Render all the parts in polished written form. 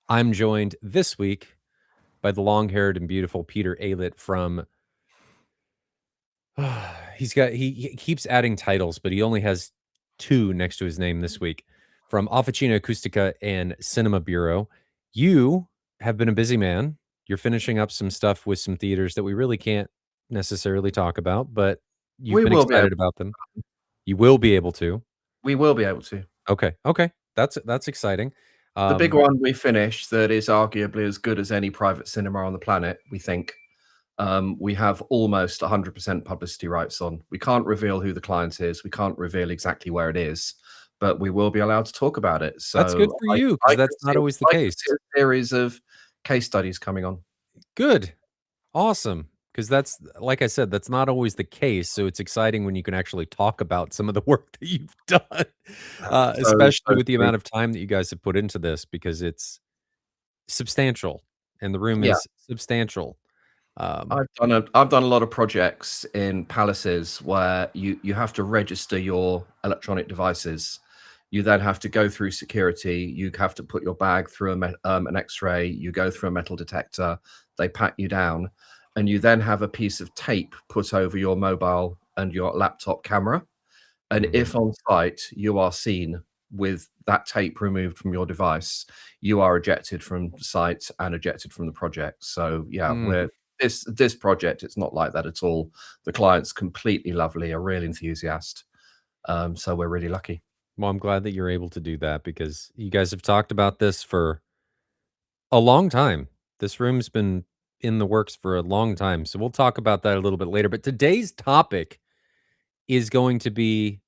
I'm joined this week by the long-haired and beautiful Peter Aylett from he keeps adding titles, but he only has 2 next to his name this week. From Officina Acustica and Cinema Buro. You have been a busy man. You're finishing up some stuff with some theaters that we really can't necessarily talk about, but you've We been will be able excited about them. You will be able to. we will be able to. Okay, okay. That's exciting. The big Um, one we finished that is arguably as good as any private cinema on the planet, we think. We have almost 100% publicity rights on. We can't reveal who the client is. We can't reveal exactly where it is, but we will be allowed to talk about it. that's good So for you because that's not always the I can case. see a series of case studies coming on. Good. Awesome, because that's like I said, that's not always the case, so it's exciting when you can actually talk about some of the work that you've done, especially So with the true. amount of time that you guys have put into this because it's substantial, and the room Yeah. is substantial. Um, I've done a lot of projects in palaces where you have to register your electronic devices. You then have to go through security. You have to put your bag through an X-ray. You go through a metal detector. They pat you down, and you then have a piece of tape put over your mobile and your laptop camera. And mhm. if on site you are seen with that tape removed from your device, you are ejected from the site and ejected from the project. So yeah, Mm. we're this project, it's not like that at all. The client's completely lovely, a real enthusiast. So we're really lucky. Well, I'm glad that you're able to do that because you guys have talked about this for a long time. This room's been in the works for a long time, so we'll talk about that a little bit later, but today's topic is going to be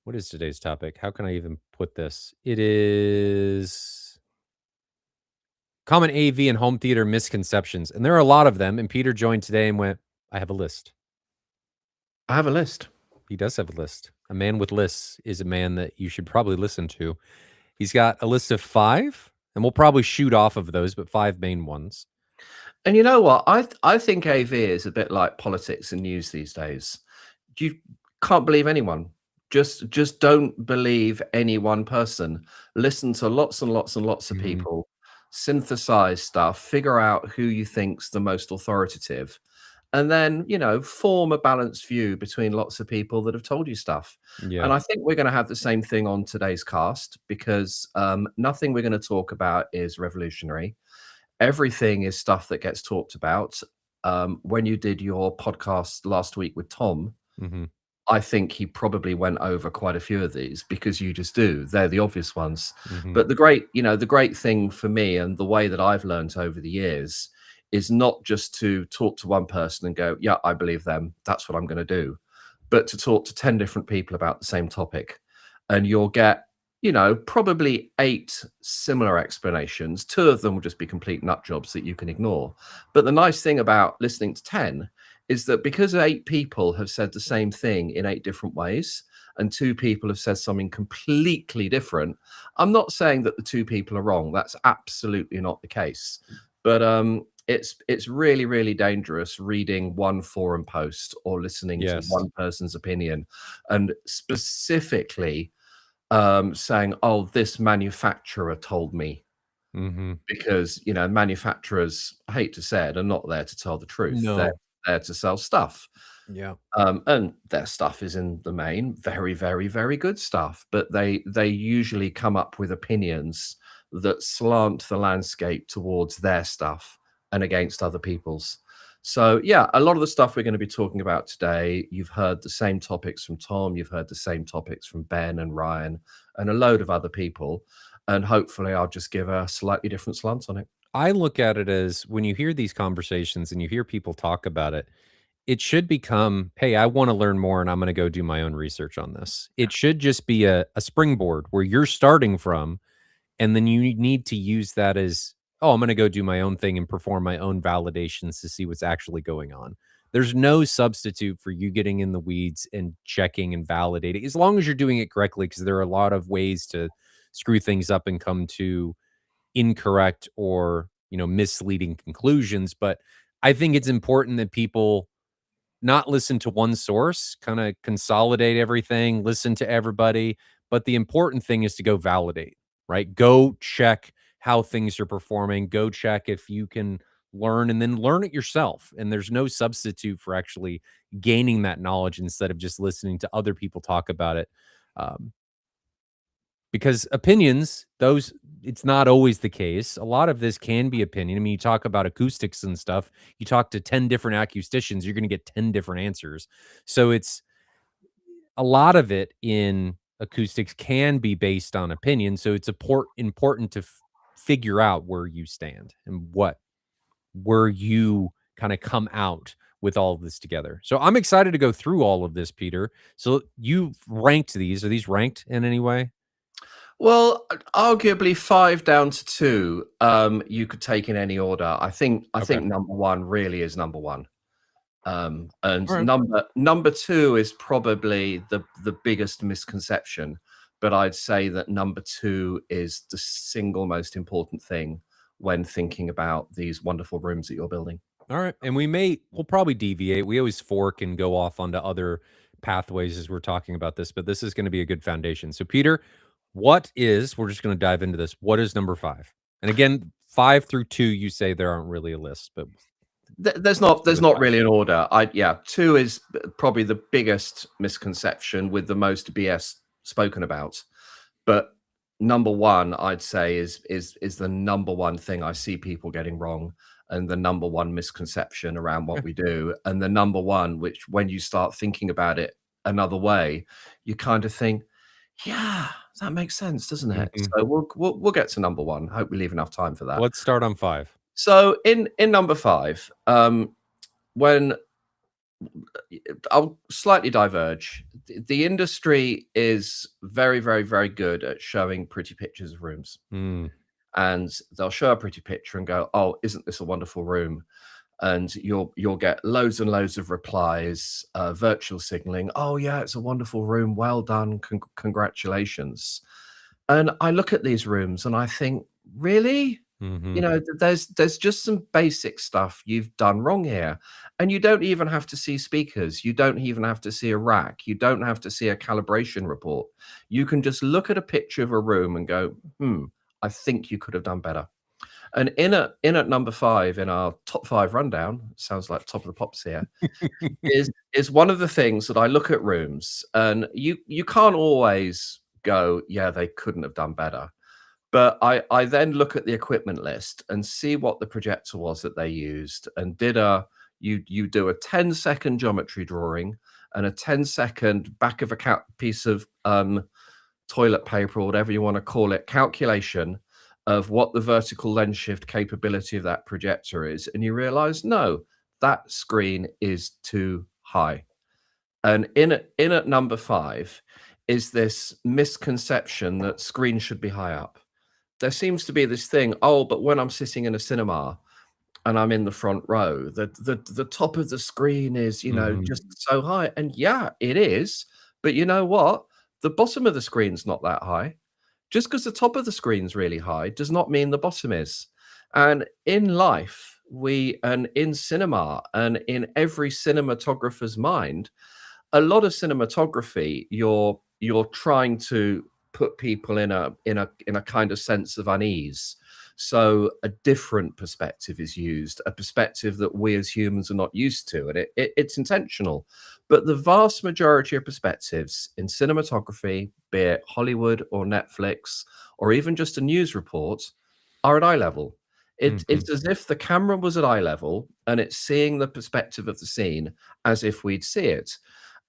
what is today's topic? How can I even put this? It is common AV and home theater misconceptions. And there are a lot of them. And Peter joined today and went, I have a list. I have a list. He does have a list. A man with lists is a man that you should probably listen to. He's got a list of 5, and we'll probably shoot off of those, but 5 main ones. And you know what? I think AV is a bit like politics and news these days. You can't believe anyone. Just don't believe any one person. Listen to lots and lots and lots of Mhm. people, synthesize stuff, figure out who you think's the most authoritative, and then, form a balanced view between lots of people that have told you stuff. Yeah. And I think we're going to have the same thing on today's cast because nothing we're going to talk about is revolutionary. Everything is stuff that gets talked about. When you did your podcast last week with Tom, Mhm. I think he probably went over quite a few of these because you just do. They're the obvious ones. Mhm. But the great thing for me and the way that I've learned over the years is not just to talk to one person and go, yeah, I believe them. That's what I'm going to do. But to talk to 10 different people about the same topic. And you'll get, probably 8 similar explanations. 2 of them will just be complete nut jobs that you can ignore. But the nice thing about listening to 10 is that because 8 people have said the same thing in 8 different ways, and 2 people have said something completely different, I'm not saying that the 2 people are wrong. That's absolutely not the case. But it's really, really dangerous reading one forum post or listening to Yes. one person's opinion, and specifically saying, "Oh, this manufacturer told me," Mhm. because manufacturers, I hate to say it, are not there to tell the truth. They're No. there to sell stuff, Yeah. and their stuff is in the main very, very, very good stuff. But they usually come up with opinions that slant the landscape towards their stuff and against other people's. So yeah, a lot of the stuff we're going to be talking about today, you've heard the same topics from Tom, you've heard the same topics from Ben and Ryan, and a load of other people. And hopefully, I'll just give a slightly different slant on it. I look at it as when you hear these conversations and you hear people talk about it, it should become, "Hey, I wanna learn more, and I'm gonna go do my own research on this." It should just be a springboard where you're starting from, and then you need to use that as, "Oh, I'm gonna go do my own thing and perform my own validations to see what's actually going on." There's no substitute for you getting in the weeds and checking and validating, as long as you're doing it correctly, because there are a lot of ways to screw things up and come to incorrect or, misleading conclusions, but I think it's important that people not listen to one source, kinda consolidate everything, listen to everybody, but the important thing is to go validate, right? Go check how things are performing. Go check if you can learn and then learn it yourself. And there's no substitute for actually gaining that knowledge instead of just listening to other people talk about it. Um, because opinions, those it's not always the case. A lot of this can be opinion. I mean, you talk about acoustics and stuff, you talk to 10 different acousticians, you're going to get 10 different answers. So it's a lot of it in acoustics can be based on opinion. So it's important to figure out where you stand and where you kind of come out with all of this together. So I'm excited to go through all of this, Peter. So you've ranked these. Are these ranked in any way? Well, arguably 5 down to 2, you could take in any order. I Okay. think number 1 really is number 1. And All right. number 2 is probably the biggest misconception, but I'd say that number 2 is the single most important thing when thinking about these wonderful rooms that you're building. All right. And we'll probably deviate. We always fork and go off onto other pathways as we're talking about this, but this is going to be a good foundation. So, Peter, we're just going to dive into this. What is number five? And again, five through two, you say there aren't really a list, but There's let's not go there's with not five. really an order. Yeah, 2 is probably the biggest misconception with the most BS spoken about. But number 1, I'd say is the number 1 thing I see people getting wrong, and the number 1 misconception around what Okay. we do, and the number 1 which when you start thinking about it another way, you kind of think, "Yeah, that makes sense, doesn't it?" Mhm. So we'll get to number 1. Hope we leave enough time for that. Let's start on five. So in number 5, when I'll slightly diverge. The industry is very, very, very good at showing pretty pictures of rooms. Mm, And they'll show a pretty picture and go, "Oh, isn't this a wonderful room?" And you'll get loads and loads of replies, virtual signaling. "Oh yeah, it's a wonderful room. Well done. Congratulations." And I look at these rooms and I think, really? mhm. You know, there's just some basic stuff you've done wrong here. And you don't even have to see speakers. You don't even have to see a rack. You don't have to see a calibration report. You can just look at a picture of a room and go, I think you could have done better. And in at number 5 in our top 5 rundown, sounds like top of the pops here, is one of the things that I look at rooms and you can't always go, yeah, they couldn't have done better. But I then look at the equipment list and see what the projector was that they used and did a you do a 10-second geometry drawing and a 10-second back of a piece of toilet paper or whatever you want to call it calculation of what the vertical lens shift capability of that projector is, and you realize no, that screen is too high. And in at number 5 is this misconception that screens should be high up. There seems to be this thing, oh, but when I'm sitting in a cinema and I'm in the front row, the top of the screen is, Mhm. just so high. And yeah, it is. But you know what? The bottom of the screen's not that high. Just because the top of the screen's really high does not mean the bottom is. And in life, and in cinema and in every cinematographer's mind, a lot of cinematography, you're trying to put people in a kind of sense of unease. So a different perspective is used, a perspective that we as humans are not used to, and it's intentional. But the vast majority of perspectives in cinematography, be it Hollywood or Netflix, or even just a news report, are at eye level. Mhm. It's as if the camera was at eye level and it's seeing the perspective of the scene as if we'd see it.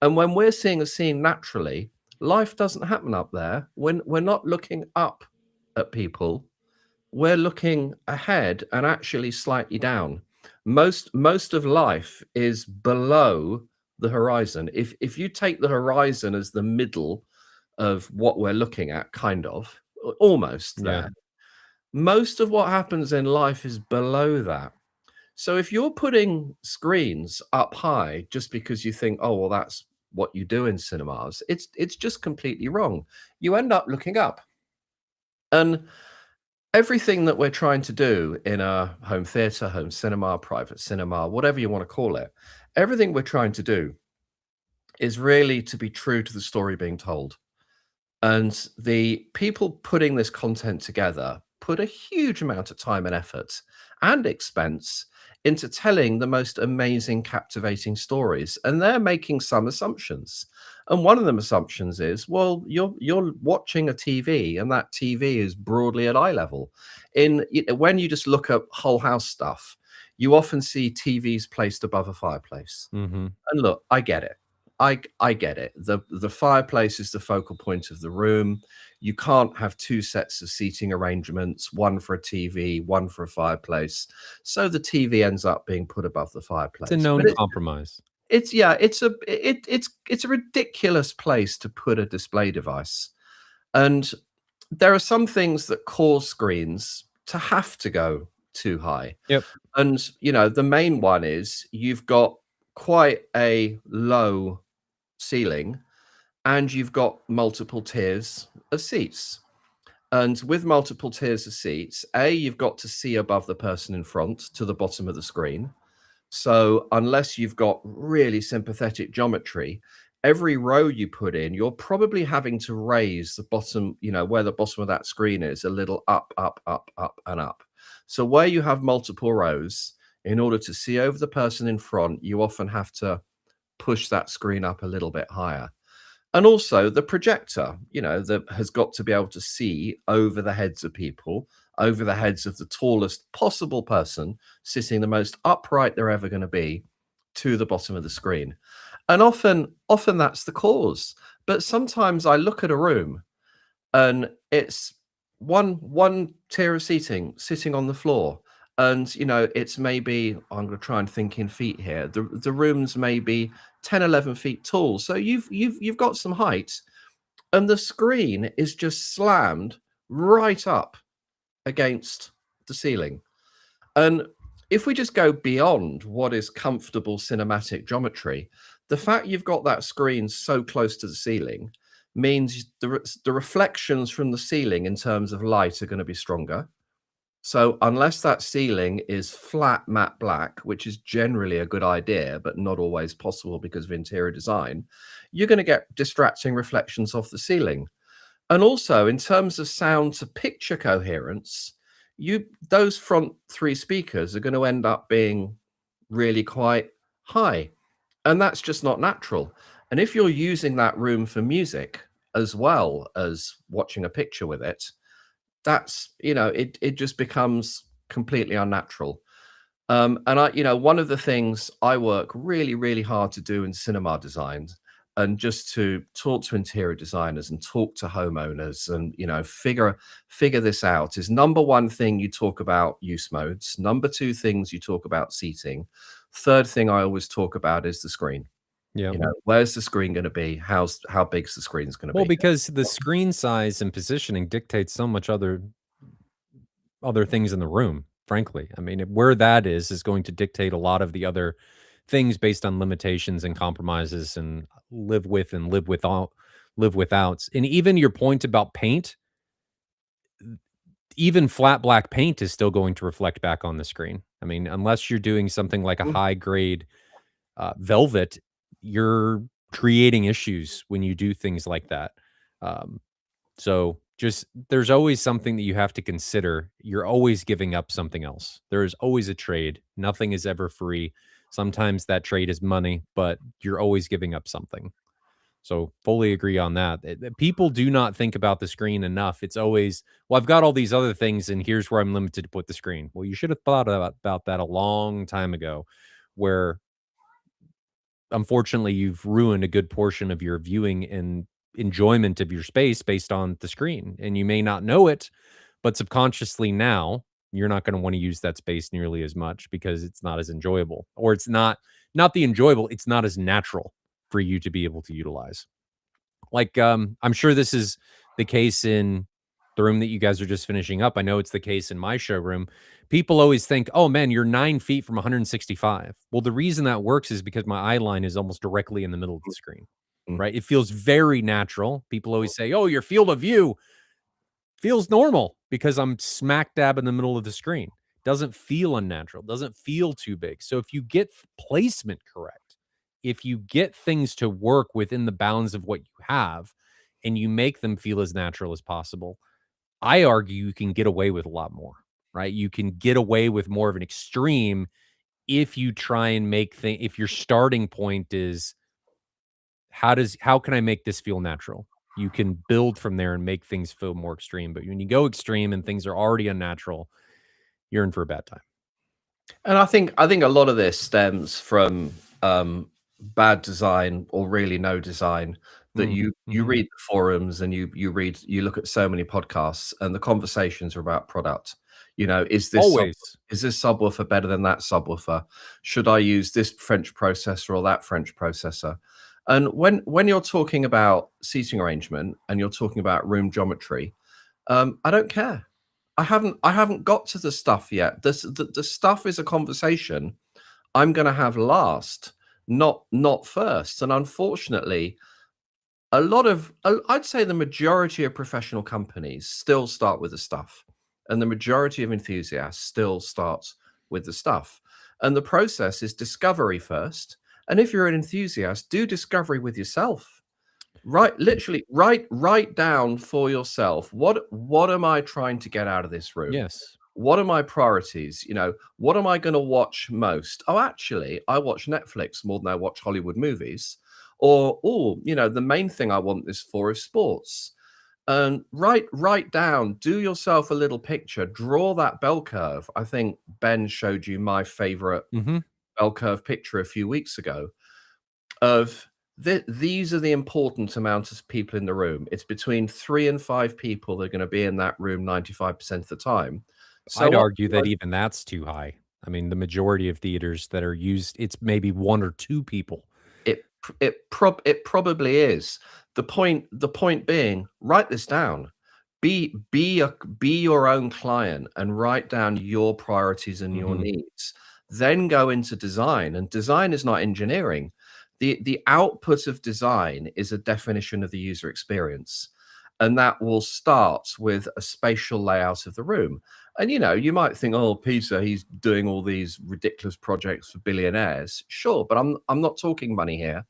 And when we're seeing a scene naturally, life doesn't happen up there. When we're not looking up at people, we're looking ahead and actually slightly down. Most of life is below the horizon. If you take the horizon as the middle of what we're looking at, kind of almost Yeah. there, most of what happens in life is below that. So if you're putting screens up high just because you think, oh well, that's what you do in cinemas, it's just completely wrong. You end up looking up. And everything that we're trying to do in a home theater, home cinema, private cinema, whatever you want to call it, everything we're trying to do is really to be true to the story being told. And the people putting this content together put a huge amount of time and effort and expense into telling the most amazing, captivating stories, and they're making some assumptions. And one of them assumptions is, well, you're watching a TV, and that TV is broadly at eye level. When you just look at whole house stuff, you often see TVs placed above a fireplace. Mhm. And look, I get it. I get it. The fireplace is the focal point of the room. You can't have two sets of seating arrangements, one for a TV, one for a fireplace. So the TV ends up being put above the It's a fireplace. known But compromise. it's yeah, it's a ridiculous place to put a display device. And there are some things that cause screens to have to go too high. Yep. And, the main one is you've got quite a low ceiling and you've got multiple tiers of seats. And with multiple tiers of seats, you've got to see above the person in front to the bottom of the screen. So unless you've got really sympathetic geometry, every row you put in, you're probably having to raise the bottom, where the bottom of that screen is a little up, up, up, up, and up. So where you have multiple rows, in order to see over the person in front, you often have to push that screen up a little bit higher. And also the projector, that has got to be able to see over the heads of people, over the heads of the tallest possible person sitting the most upright they're ever going to be to the bottom of the screen. And often that's the cause. But sometimes I look at a room and it's one tier of seating sitting on the floor. And it's maybe, I'm going to try and think in feet here. The room's maybe 10, 11 feet tall. So you've got some height, and the screen is just slammed right up against the ceiling. And if we just go beyond what is comfortable cinematic geometry, the fact you've got that screen so close to the ceiling means the reflections from the ceiling in terms of light are going to be stronger. So unless that ceiling is flat matte black, which is generally a good idea, but not always possible because of interior design, you're going to get distracting reflections off the ceiling. And also in terms of sound to picture coherence, those front three speakers are going to end up being really quite high. And that's just not natural. And if you're using that room for music as well as watching a picture with it, that's it just becomes completely unnatural. And one of the things I work really, really hard to do in cinema design, and just to talk to interior designers and talk to homeowners and figure this out, is number one thing you talk about use modes, number two things you talk about seating, third thing I always talk about is the screen. Yeah. Where's the screen going to be? How big's the screen's going to Well, be? because the screen size and positioning dictates so much other things in the room, frankly. I mean, where that is going to dictate a lot of the other things based on limitations and compromises and live with and live withouts. And even your point about paint, even flat black paint is still going to reflect back on the screen. I mean, unless you're doing something like a Mm, high grade velvet, you're creating issues when you do things like that. Um, so just there's always something that you have to consider. You're always giving up something else. There is always a trade. Nothing is ever free. Sometimes that trade is money, but you're always giving up something. So fully agree on that. People do not think about the screen enough. It's always, well, I've got all these other things, and here's where I'm limited to put the screen. Well, you should have thought about that a long time ago, where unfortunately you've ruined a good portion of your viewing and enjoyment of your space based on the screen. And you may not know it, but subconsciously now you're not going to want to use that space nearly as much because it's not as enjoyable, or it's not the enjoyable, it's not as natural for you to be able to utilize. Like, I'm sure this is the case in the room that you guys are just finishing up. I know it's the case in my showroom. People always think, "Oh man, you're 9 feet from 165." Well, the reason that works is because my eye line is almost directly in the middle of the screen, mm, right? It feels very natural. People always say, "Oh, your field of view feels normal because I'm smack dab in the middle of the screen." Doesn't feel unnatural, doesn't feel too big. So if you get placement correct, if you get things to work within the bounds of what you have and you make them feel as natural as possible, I argue you can get away with a lot more, right? You can get away with more of an extreme if you try and make things, if your starting point is how can I make this feel natural? You can build from there and make things feel more extreme. But when you go extreme and things are already unnatural, you're in for a bad time. And I think a lot of this stems from bad design or really no design. That you Mhm. read the forums and you look at so many podcasts and the conversations are about product. You know, Always. is this subwoofer better than that subwoofer? Should I use this French processor or that French processor? And when you're talking about seating arrangement and you're talking about room geometry, I don't care. I haven't got to the stuff yet. The stuff is a conversation I'm gonna have last, not first. And unfortunately, I'd say the majority of professional companies still start with the stuff, and the majority of enthusiasts still starts with the stuff. And the process is discovery first. And if you're an enthusiast, do discovery with yourself. Literally write down for yourself, what am I trying to get out of this room? Yes. What are my priorities? You know, what am I going to watch most? Oh, actually, I watch Netflix more than I watch Hollywood movies. Or, oh, you know, the main thing I want this for is sports. And write down, do yourself a little picture, draw that bell curve. I think Ben showed you my favorite Mhm. bell curve picture a few weeks ago of these are the important amount of people in the room. It's between 3 and 5 people that are gonna be in that room 95% of the time. So I'd what argue that even that's too high. I mean, the majority of theaters that are used, it's maybe 1 or 2 people. it probably is. The point being, write this down. Be your own client and write down your priorities and your Mhm. needs. Then go into design, and design is not engineering. The output of design is a definition of the user experience, and that will start with a spatial layout of the room. And you know, you might think, "Oh, Peter, he's doing all these ridiculous projects for billionaires." Sure, but I'm not talking money here.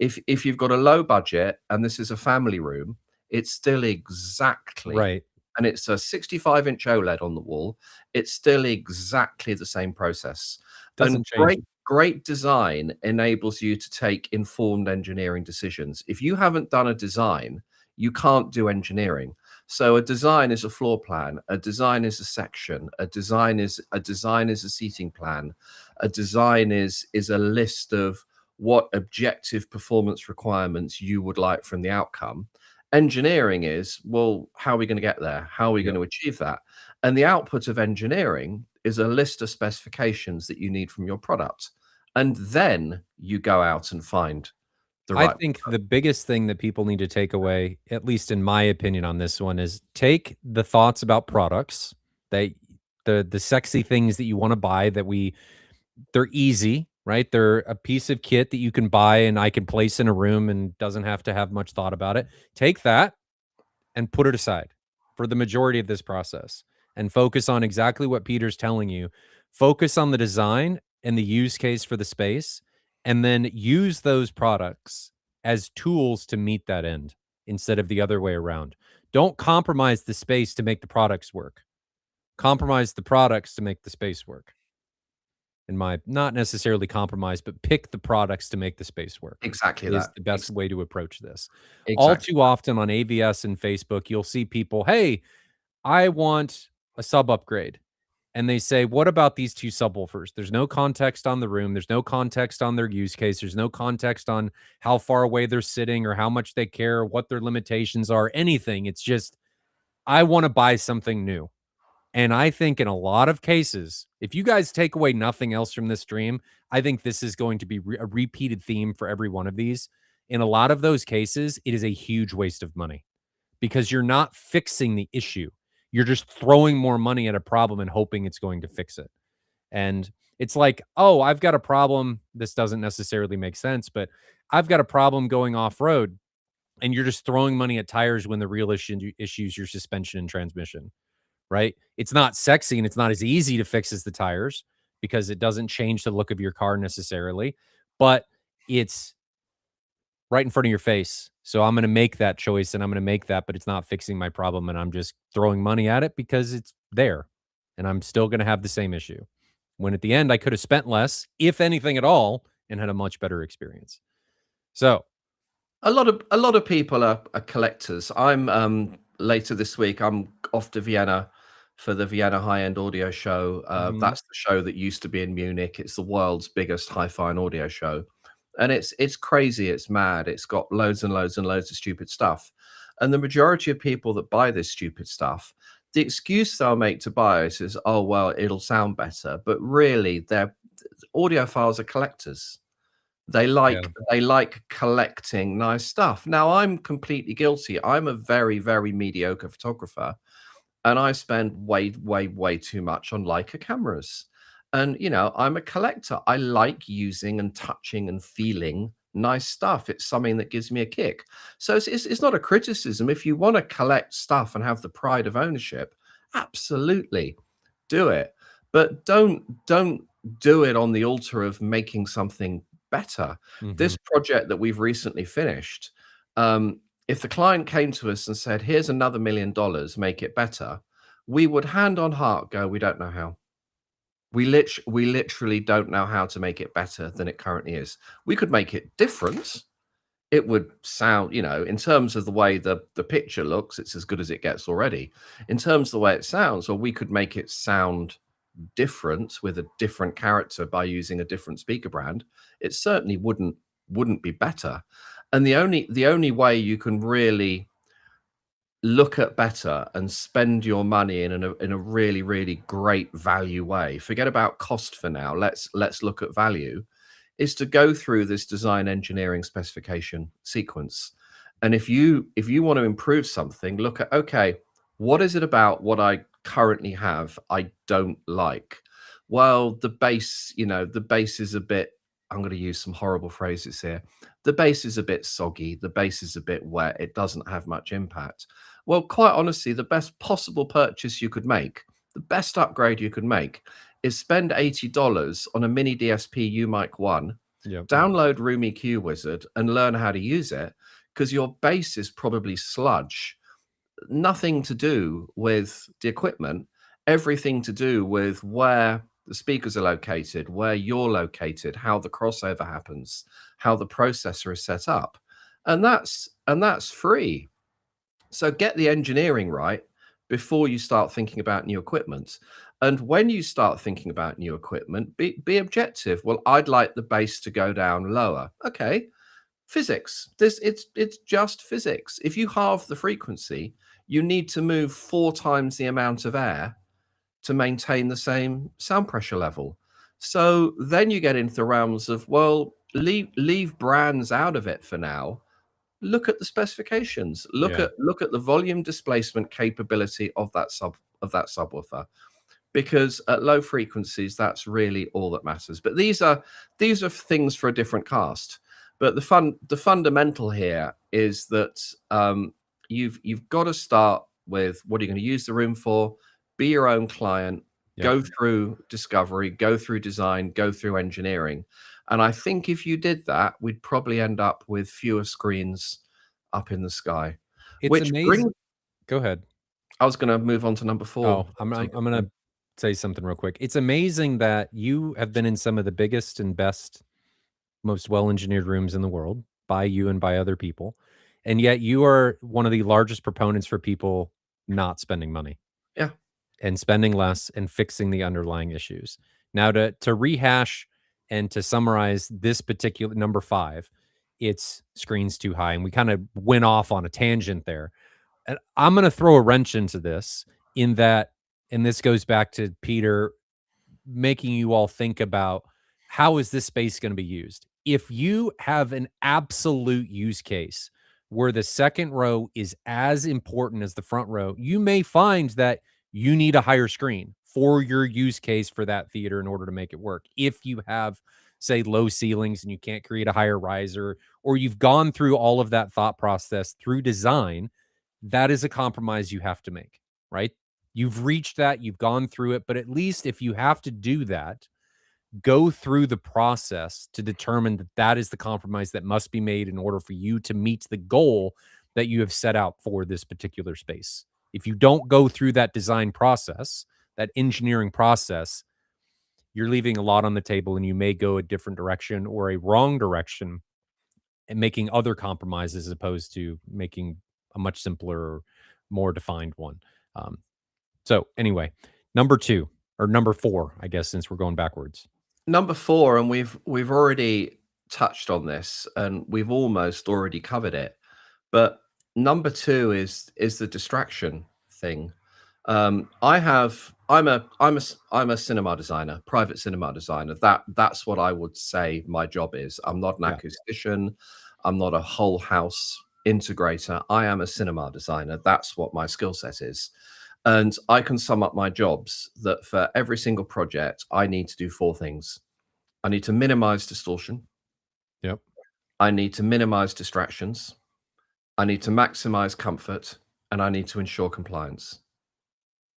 If you've got a low budget and this is a family room, it's still exactly, Right. and it's a 65-inch OLED on the wall, it's still exactly the same process. And Doesn't change. great design enables you to take informed engineering decisions. If you haven't done a design, you can't do engineering. So a design is a floor plan, a design is a section, a design is a seating plan, a design is a list of what objective performance requirements you would like from the outcome. Engineering is, well, how are we going to get there? How are we going Yep. to achieve that? And the output of engineering is a list of specifications that you need from your product. And then you go out and find the I right. think the biggest thing that people need to take away, at least in my opinion on this one, is take the thoughts about products that the sexy things that you wanna buy that we they're easy, right? They're a piece of kit that you can buy and I can place in a room and doesn't have to have much thought about it. Take that and put it aside for the majority of this process and focus on exactly what Peter's telling you. Focus on the design and the use case for the space, and then use those products as tools to meet that end instead of the other way around. Don't compromise the space to make the products work. Compromise the products to make the space work. In my not necessarily compromise, but pick the products to make the space work Exactly is that. the best way to approach this. All Exactly. too often on AVS and Facebook, you'll see people, "Hey, I want a sub upgrade." And they say, "What about these 2 subwoofers?" There's no context on the room, there's no context on their use case, there's no context on how far away they're sitting or how much they care, what their limitations are, anything. It's just, "I wanna buy something new." And I think in a lot of cases, if you guys take away nothing else from this stream, I think this is going to be a repeated theme for every one of these. In a lot of those cases, it is a huge waste of money because you're not fixing the issue. You're just throwing more money at a problem and hoping it's going to fix it. And it's like, oh, I've got a problem. This doesn't necessarily make sense, but I've got a problem going off road, and you're just throwing money at tires when the real issue is your suspension and transmission, right? It's not sexy and it's not as easy to fix as the tires because it doesn't change the look of your car necessarily, but it's right in front of your face. So I'm going to make that choice and I'm going to make that, but it's not fixing my problem. And I'm just throwing money at it because it's there. And I'm still going to have the same issue. When at the end, I could have spent less, if anything at all, and had a much better experience. So, A lot of people are collectors. I'm later this week. I'm off to Vienna for the Vienna High End Audio Show. mhm, That's the show that used to be in Munich. It's the world's biggest hi-fi and audio show, and it's crazy. It's mad. It's got loads and loads and loads of stupid stuff, and the majority of people that buy this stupid stuff, the excuse they'll make to buy it is, "Oh well, it'll sound better," but really, they're audiophiles are collectors. yeah, They like collecting nice stuff. Now, I'm completely guilty. I'm a very, very mediocre photographer, and I spend way, way, way too much on Leica cameras. And, I'm a collector. I like using and touching and feeling nice stuff. It's something that gives me a kick. So it's not a criticism. If you want to collect stuff and have the pride of ownership, absolutely do it. But don't do it on the altar of making something better. mhm, This project that we've recently finished, if the client came to us and said, "Here's another $1 million, make it better," we would hand on heart go, "We don't know how. We literally don't know how to make it better than it currently is. We could make it different. It would sound, in terms of the way the picture looks, it's as good as it gets already. In terms of the way it sounds, or we could make it sound different with a different character by using a different speaker brand, it certainly wouldn't be better. And the only way you can really look at better and spend your money in a really, really great value way, forget about cost for now, let's look at value, is to go through this design engineering specification sequence. And if you want to improve something, look at, okay, what is it about what I currently have I don't like? Well, the base is a bit, I'm going to use some horrible phrases here. The base is a bit soggy, the base is a bit wet, it doesn't have much impact. Well, quite honestly, the best possible purchase you could make, the best upgrade you could make, is spend $80 on a mini DSP UMic 1, yep, download Room EQ Wizard, and learn how to use it, because your bass is probably sludge. Nothing to do with the equipment, everything to do with where the speakers are located, where you're located, how the crossover happens, how the processor is set up. And that's free. So get the engineering right before you start thinking about new equipment. And when you start thinking about new equipment, be objective. Well, I'd like the bass to go down lower. Okay, physics. It's just physics. If you halve the frequency, you need to move 4 times the amount of air to maintain the same sound pressure level. So then you get into the realms of, well, leave brands out of it for now. Look at the specifications. Look yeah. at look at the volume displacement capability of that subwoofer, because at low frequencies, that's really all that matters. But these are things for a different cast. But the fundamental here is that you've got to start with, what are you going to use the room for? Be your own client. Yep. Go through discovery, go through design, go through engineering. And I think if you did that, we'd probably end up with fewer screens up in the sky. It's Which amazing. brings, Go ahead. I was going to move on to number four. Oh, I'm gonna say something real quick. It's amazing that you have been in some of the biggest and best, most well-engineered rooms in the world by you and by other people, and yet you are one of the largest proponents for people not spending money Yeah. and spending less and fixing the underlying issues. Now to rehash and to summarize this particular number 5, it's screens too high, and we kind of went off on a tangent there. And I'm gonna throw a wrench into this in that, and this goes back to Peter making you all think about, how is this space going to be used? If you have an absolute use case where the second row is as important as the front row, you may find that you need a higher screen for your use case for that theater in order to make it work. If you have, say, low ceilings and you can't create a higher riser, or you've gone through all of that thought process through design, that is a compromise you have to make, right? You've reached that, you've gone through it, but at least if you have to do that, go through the process to determine that that is the compromise that must be made in order for you to meet the goal that you have set out for this particular space. If you don't go through that design process, that engineering process, you're leaving a lot on the table and you may go a different direction or a wrong direction and making other compromises as opposed to making a much simpler or more defined one. Um, so anyway, number two or number four, I guess, since we're going backwards. Number 4, and we've already touched on this, and we've almost already covered it, but number 2 is the distraction thing. I'm a cinema designer, private cinema designer. That's what I would say my job is. I'm not an Yeah. acoustician. I'm not a whole house integrator. I am a cinema designer. That's what my skill set is. And I can sum up my jobs that for every single project, I need to do 4 things. I need to minimize distortion. Yep. I need to minimize distractions. I need to maximize comfort, and I need to ensure compliance.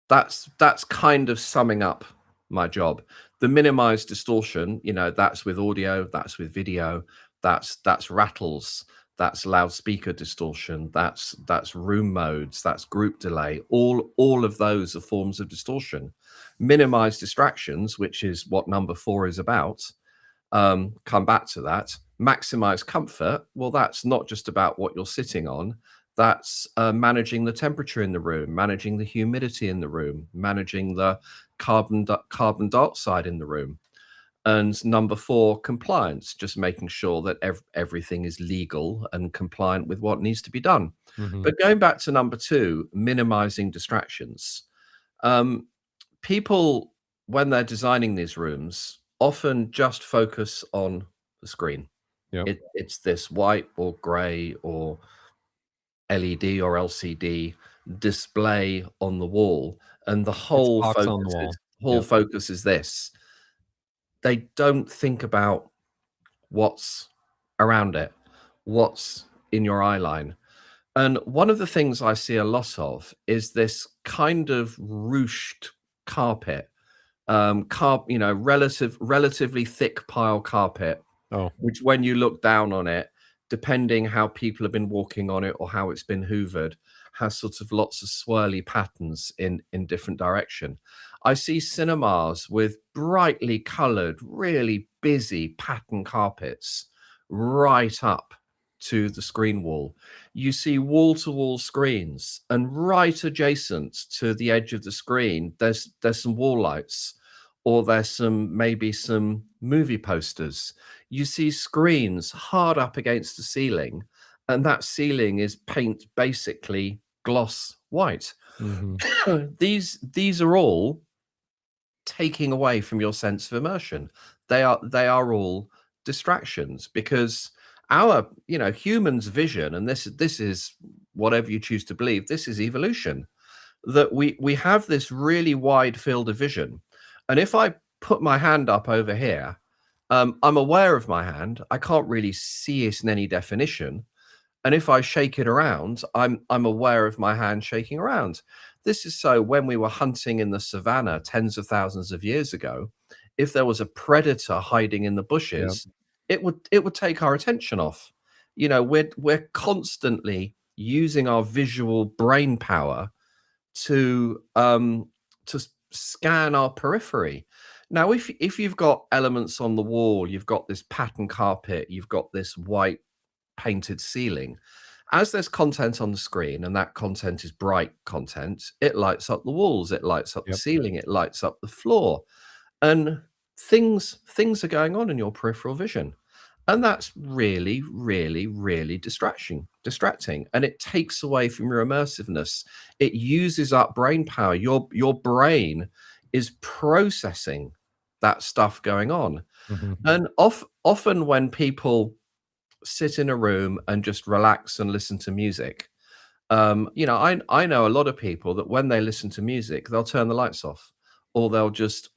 That's kind of summing up my job. The minimize distortion, that's with audio, that's with video, that's rattles, that's loudspeaker distortion, that's room modes, that's group delay. All of those are forms of distortion. Minimize distractions, which is what number 4 is about. Come back to that. Maximize comfort. Well, that's not just about what you're sitting on. That's managing the temperature in the room, managing the humidity in the room, managing the carbon dioxide in the room. And number 4, compliance, just making sure that everything is legal and compliant with what needs to be done. Mhm. But going back to number 2, minimizing distractions. People, when they're designing these rooms, often just focus on the screen. Yep. It's this white or gray or LED or LCD display on the wall, and the It's whole box on the focus is wall. whole Yep. focus is this. They don't think about what's around it, what's in your eye line. And one of the things I see a lot of is this kind of ruched carpet, relatively thick pile carpet, Oh, which when you look down on it, depending how people have been walking on it or how it's been hoovered, has sort of lots of swirly patterns in different direction. I see cinemas with brightly colored, really busy pattern carpets right up to the screen wall. You see wall-to-wall screens, and right adjacent to the edge of the screen, there's some wall lights, or there's maybe some movie posters. You see screens hard up against the ceiling, and that ceiling is paint basically gloss white. mhm. These are all taking away from your sense of immersion. They are all distractions because our humans vision, and this is whatever you choose to believe, this is evolution, that we have this really wide field of vision. And if I put my hand up over here, I'm aware of my hand. I can't really see it in any definition. And if I shake it around, I'm aware of my hand shaking around. This is so when we were hunting in the savannah tens of thousands of years ago, if there was a predator hiding in the Yep. bushes, it would take our attention off. We're constantly using our visual brain power to scan our periphery. Now, if you've got elements on the wall, you've got this pattern carpet, you've got this white painted ceiling. As there's content on the screen and that content is bright content, it lights up the walls, it lights up the Yep. ceiling, it lights up the floor, and things are going on in your peripheral vision. And that's really, really, really distracting. And it takes away from your immersiveness. It uses up brain power. Your brain is processing that stuff going on. Mhm. And often when people sit in a room and just relax and listen to music, I know a lot of people that when they listen to music, they'll turn the lights off, or they'll just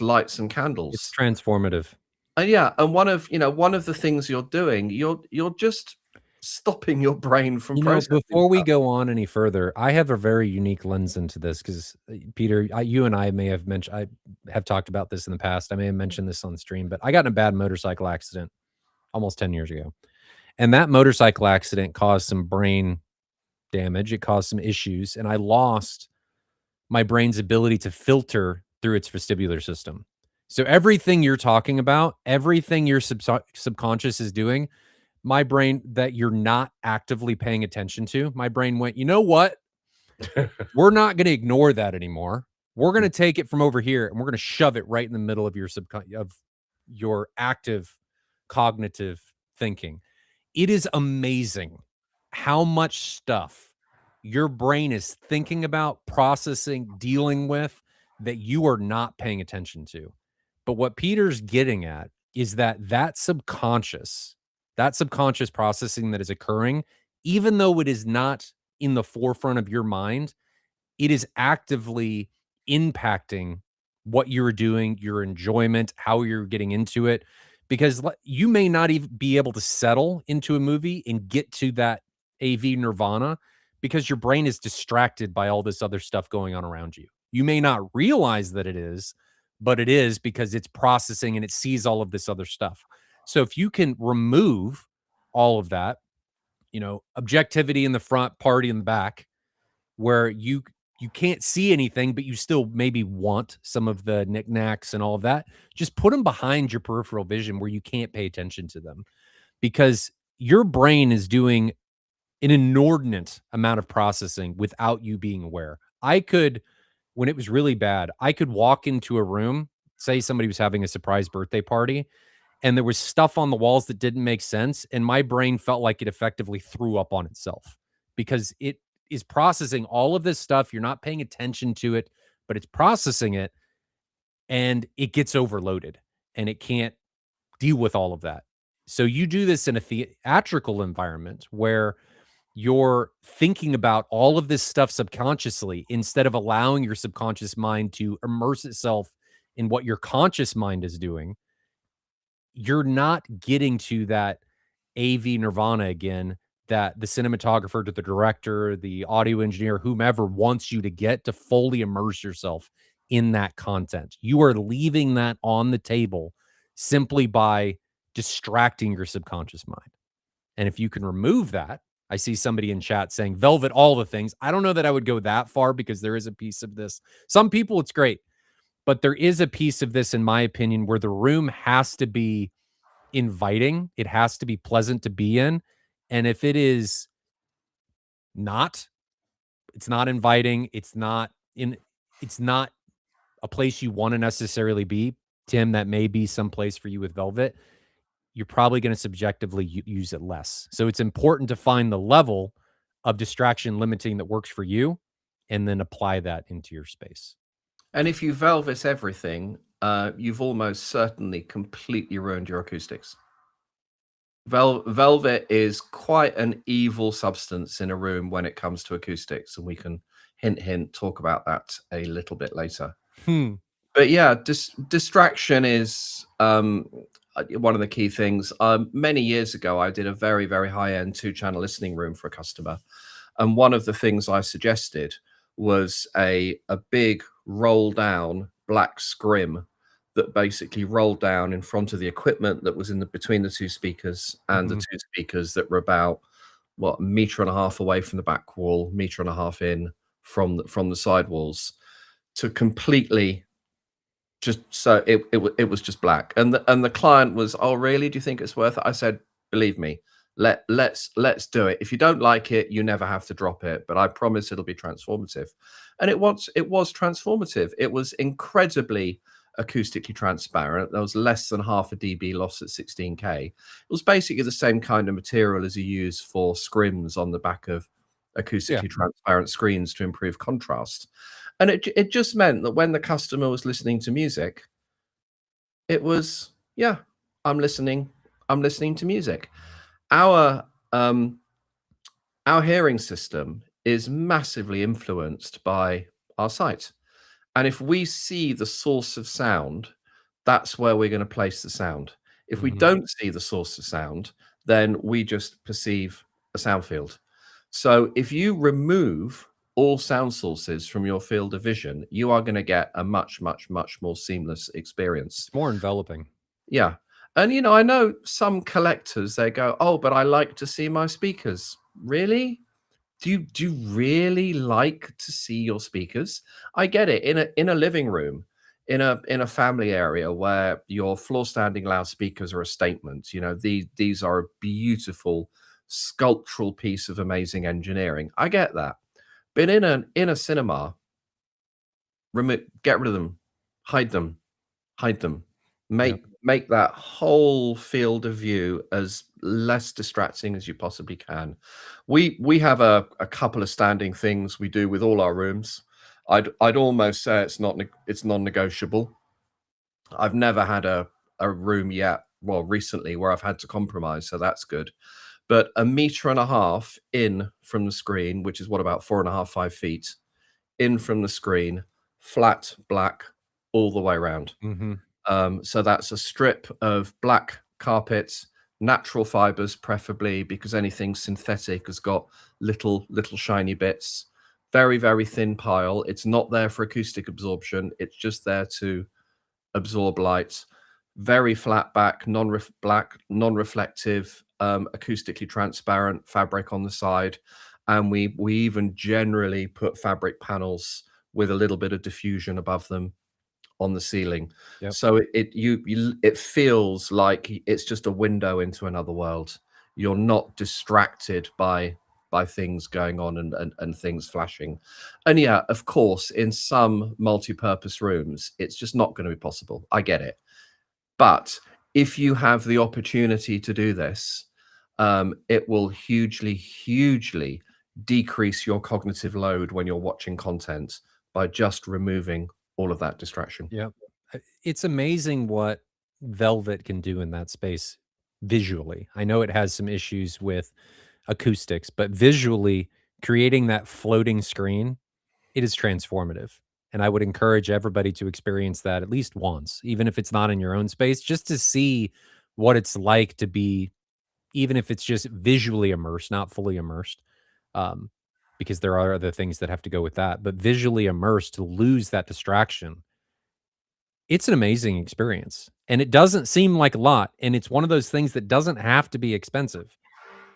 light some It's candles. transformative. And yeah, and one of the things you're doing, you're just stopping your brain from You know, processing before we stuff. go on any further, I have a very unique lens into this because Peter, you and I may have mentioned, I have talked about this in the past. I may have mentioned this on stream, but I got in a bad motorcycle accident almost 10 years ago. And that motorcycle accident caused some brain damage. It caused some issues, and I lost my brain's ability to filter through its vestibular system. So everything you're talking about, everything your subconscious is doing, my brain that you're not actively paying attention to, my brain went, "You know what? We're not gonna ignore that anymore. We're gonna take it from over here, and we're gonna shove it right in the middle of your active cognitive thinking." It is amazing how much stuff your brain is thinking about, processing, dealing with that you are not paying attention to. But what Peter's getting at is that subconscious processing that is occurring, even though it is not in the forefront of your mind, it is actively impacting what you're doing, your enjoyment, how you're getting into it, because you may not even be able to settle into a movie and get to that AV nirvana because your brain is distracted by all this other stuff going on around you. You may not realize that it is, but it is because it's processing and it sees all of this other stuff. So if you can remove all of that, objectivity in the front, party in the back, where you can't see anything, but you still maybe want some of the knickknacks and all of that. Just put them behind your peripheral vision where you can't pay attention to them because your brain is doing an inordinate amount of processing without you being aware. When it was really bad, I could walk into a room, say somebody was having a surprise birthday party, and there was stuff on the walls that didn't make sense, and my brain felt like it effectively threw up on itself because it is processing all of this stuff. You're not paying attention to it, but it's processing it, and it gets overloaded, and it can't deal with all of that. So you do this in a theatrical environment where you're thinking about all of this stuff subconsciously instead of allowing your subconscious mind to immerse itself in what your conscious mind is doing. You're not getting to that AV nirvana again that the cinematographer to the director, the audio engineer, whomever wants you to get to fully immerse yourself in that content. You are leaving that on the table simply by distracting your subconscious mind. And if you can remove that, I see somebody in chat saying velvet all the things. I don't know that I would go that far because there is a piece of this. Some people it's great, but there is a piece of this in my opinion where the room has to be inviting. It has to be pleasant to be in. And if it is not, it's not inviting, it's not a place you want to necessarily be, Tim, that may be some place for you with Velvet, you're probably going to subjectively use it less. So it's important to find the level of distraction limiting that works for you and then apply that into your space. And if you Velvet everything, you've almost certainly completely ruined your acoustics. Velvet is quite an evil substance in a room when it comes to acoustics, and we can hint talk about that a little bit later. Hmm. But yeah, distraction is one of the key things. Many years ago, I did a very, very high-end two-channel listening room for a customer, and one of the things I suggested was a big roll-down black scrim that basically rolled down in front of the equipment that was in between the two speakers and the two speakers that were about a meter and a half away from the back wall, meter and a half in from the side walls, to completely just so it was just black. And the client was, "Oh, really? Do you think it's worth it?" I said, "Believe me, let's do it. If you don't like it, you never have to drop it, but I promise it'll be transformative." And it was transformative. It was incredibly acoustically transparent. There was less than half a dB loss at 16K. It was basically the same kind of material as you use for scrims on the back of acoustically transparent screens to improve contrast. And it just meant that when the customer was listening to music, it was, yeah, I'm listening to music. Our hearing system is massively influenced by our sight. And if we see the source of sound, that's where we're going to place the sound. If we don't see the source of sound, then we just perceive a sound field. So if you remove all sound sources from your field of vision, you are going to get a much, much, much more seamless experience. It's more enveloping. Yeah. And I know some collectors, they go, "Oh, but I like to see my speakers." Really? Do you really like to see your speakers? I get it. In a living room, in a family area where your floor standing loudspeakers are a statement. These are a beautiful sculptural piece of amazing engineering. I get that. But in a cinema, get rid of them, hide them, hide them. Yep. Make that whole field of view as less distracting as you possibly can. We have a couple of standing things we do with all our rooms. I'd almost say it's non-negotiable. I've never had a room yet, well, recently, where I've had to compromise, so that's good. But a meter and a half in from the screen, which is what, about 4.5, 5 feet in from the screen, flat black all the way around. Mhm. So that's a strip of black carpet, natural fibers, preferably, because anything synthetic has got little shiny bits. Very, very thin pile. It's not there for acoustic absorption. It's just there to absorb light. Very flat back, black, non-reflective, acoustically transparent fabric on the side, and we even generally put fabric panels with a little bit of diffusion above them on the ceiling. Yep. So it feels like it's just a window into another world. You're not distracted by things going on and things flashing. And yeah, of course, in some multi-purpose rooms, it's just not going to be possible. I get it. But if you have the opportunity to do this, it will hugely, hugely decrease your cognitive load when you're watching content by just removing all of that distraction. Yep. It's amazing what Velvet can do in that space visually. I know it has some issues with acoustics, but visually creating that floating screen, it is transformative. And I would encourage everybody to experience that at least once, even if it's not in your own space, just to see what it's like to be, even if it's just visually immersed, not fully immersed. Um, because there are other things that have to go with that, but visually immersed to lose that distraction, it's an amazing experience, and it doesn't seem like a lot, and it's one of those things that doesn't have to be expensive.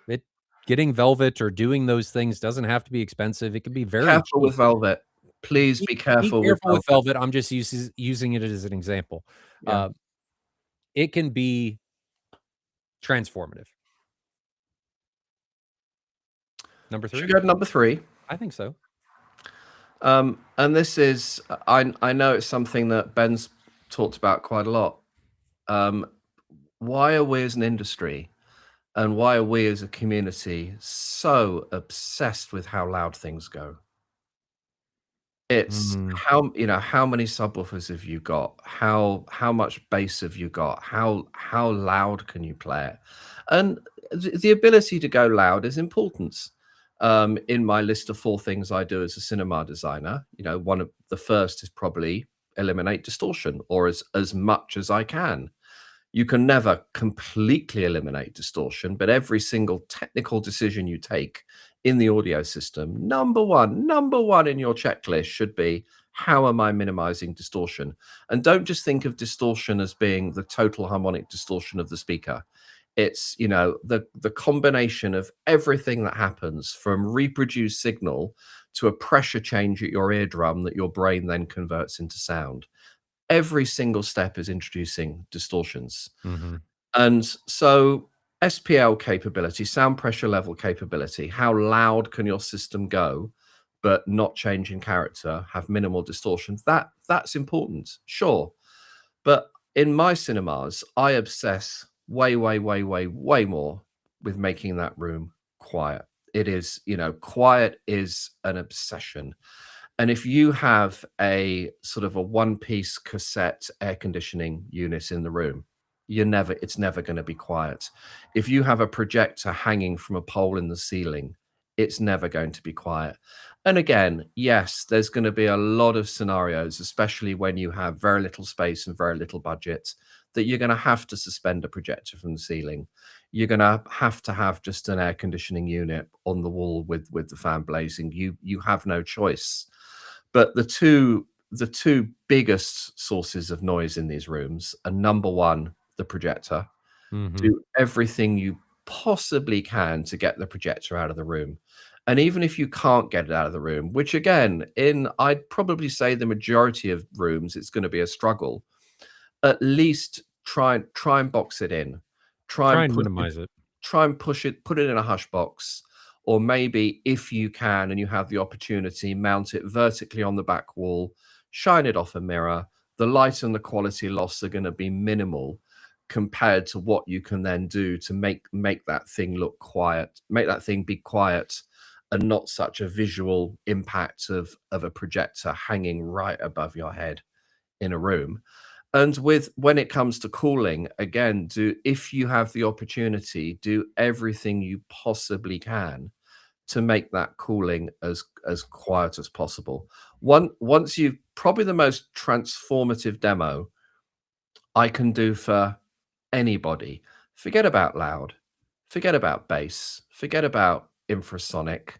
It Getting Velvet or doing those things doesn't have to be expensive, it can be very Careful cheap. with velvet. Please be Be careful with careful with velvet. Velvet, I'm just using it as an example. Yeah. Uh, it can be transformative. Number Should 3? we go to number 3? I think so. And this is, I know it's something that Ben's talked about quite a lot. Um, why are we as an industry and why are we as a community so obsessed with how loud things go? It's Mm, how many subwoofers have you got? How much bass have you got? How loud can you play it? And the ability to go loud is important. In my list of 4 things I do as a cinema designer, one of the first is probably eliminate distortion, or as much as I can. You can never completely eliminate distortion, but every single technical decision you take in the audio system, number one in your checklist should be, how am I minimizing distortion? And don't just think of distortion as being the total harmonic distortion of the speaker. It's, the combination of everything that happens from reproduced signal to a pressure change at your eardrum that your brain then converts into sound. Every single step is introducing distortions. mhm. And so SPL capability, sound pressure level capability, how loud can your system go, but not change in character, have minimal distortions? That's important, sure. But in my cinemas, I obsess way, way, way, way, way more with making that room quiet. It is, quiet is an obsession. And if you have a sort of a one-piece cassette air conditioning unit in the room, it's never going to be quiet. If you have a projector hanging from a pole in the ceiling, it's never going to be quiet. And again, yes, there's going to be a lot of scenarios, especially when you have very little space and very little budget, that you're going to have to suspend a projector from the ceiling. You're going to have just an air conditioning unit on the wall with the fan blazing. You have no choice. But the two biggest sources of noise in these rooms are, number one, the projector. Mhm. Do everything you possibly can to get the projector out of the room. And even if you can't get it out of the room, which again, I'd probably say the majority of rooms, it's going to be a struggle. At least try and box it in. Try Try and and push it minimize it. try and push it, put it in a hush box, or maybe if you can and you have the opportunity, mount it vertically on the back wall, shine it off a mirror. The light and the quality loss are going to be minimal compared to what you can then do to make that thing look quiet, make that thing be quiet and not such a visual impact of a projector hanging right above your head in a room. And when it comes to cooling, again, do if you have the opportunity, do everything you possibly can to make that cooling as quiet as possible. Once you've probably the most transformative demo I can do for anybody. Forget about loud, forget about bass, forget about infrasonic,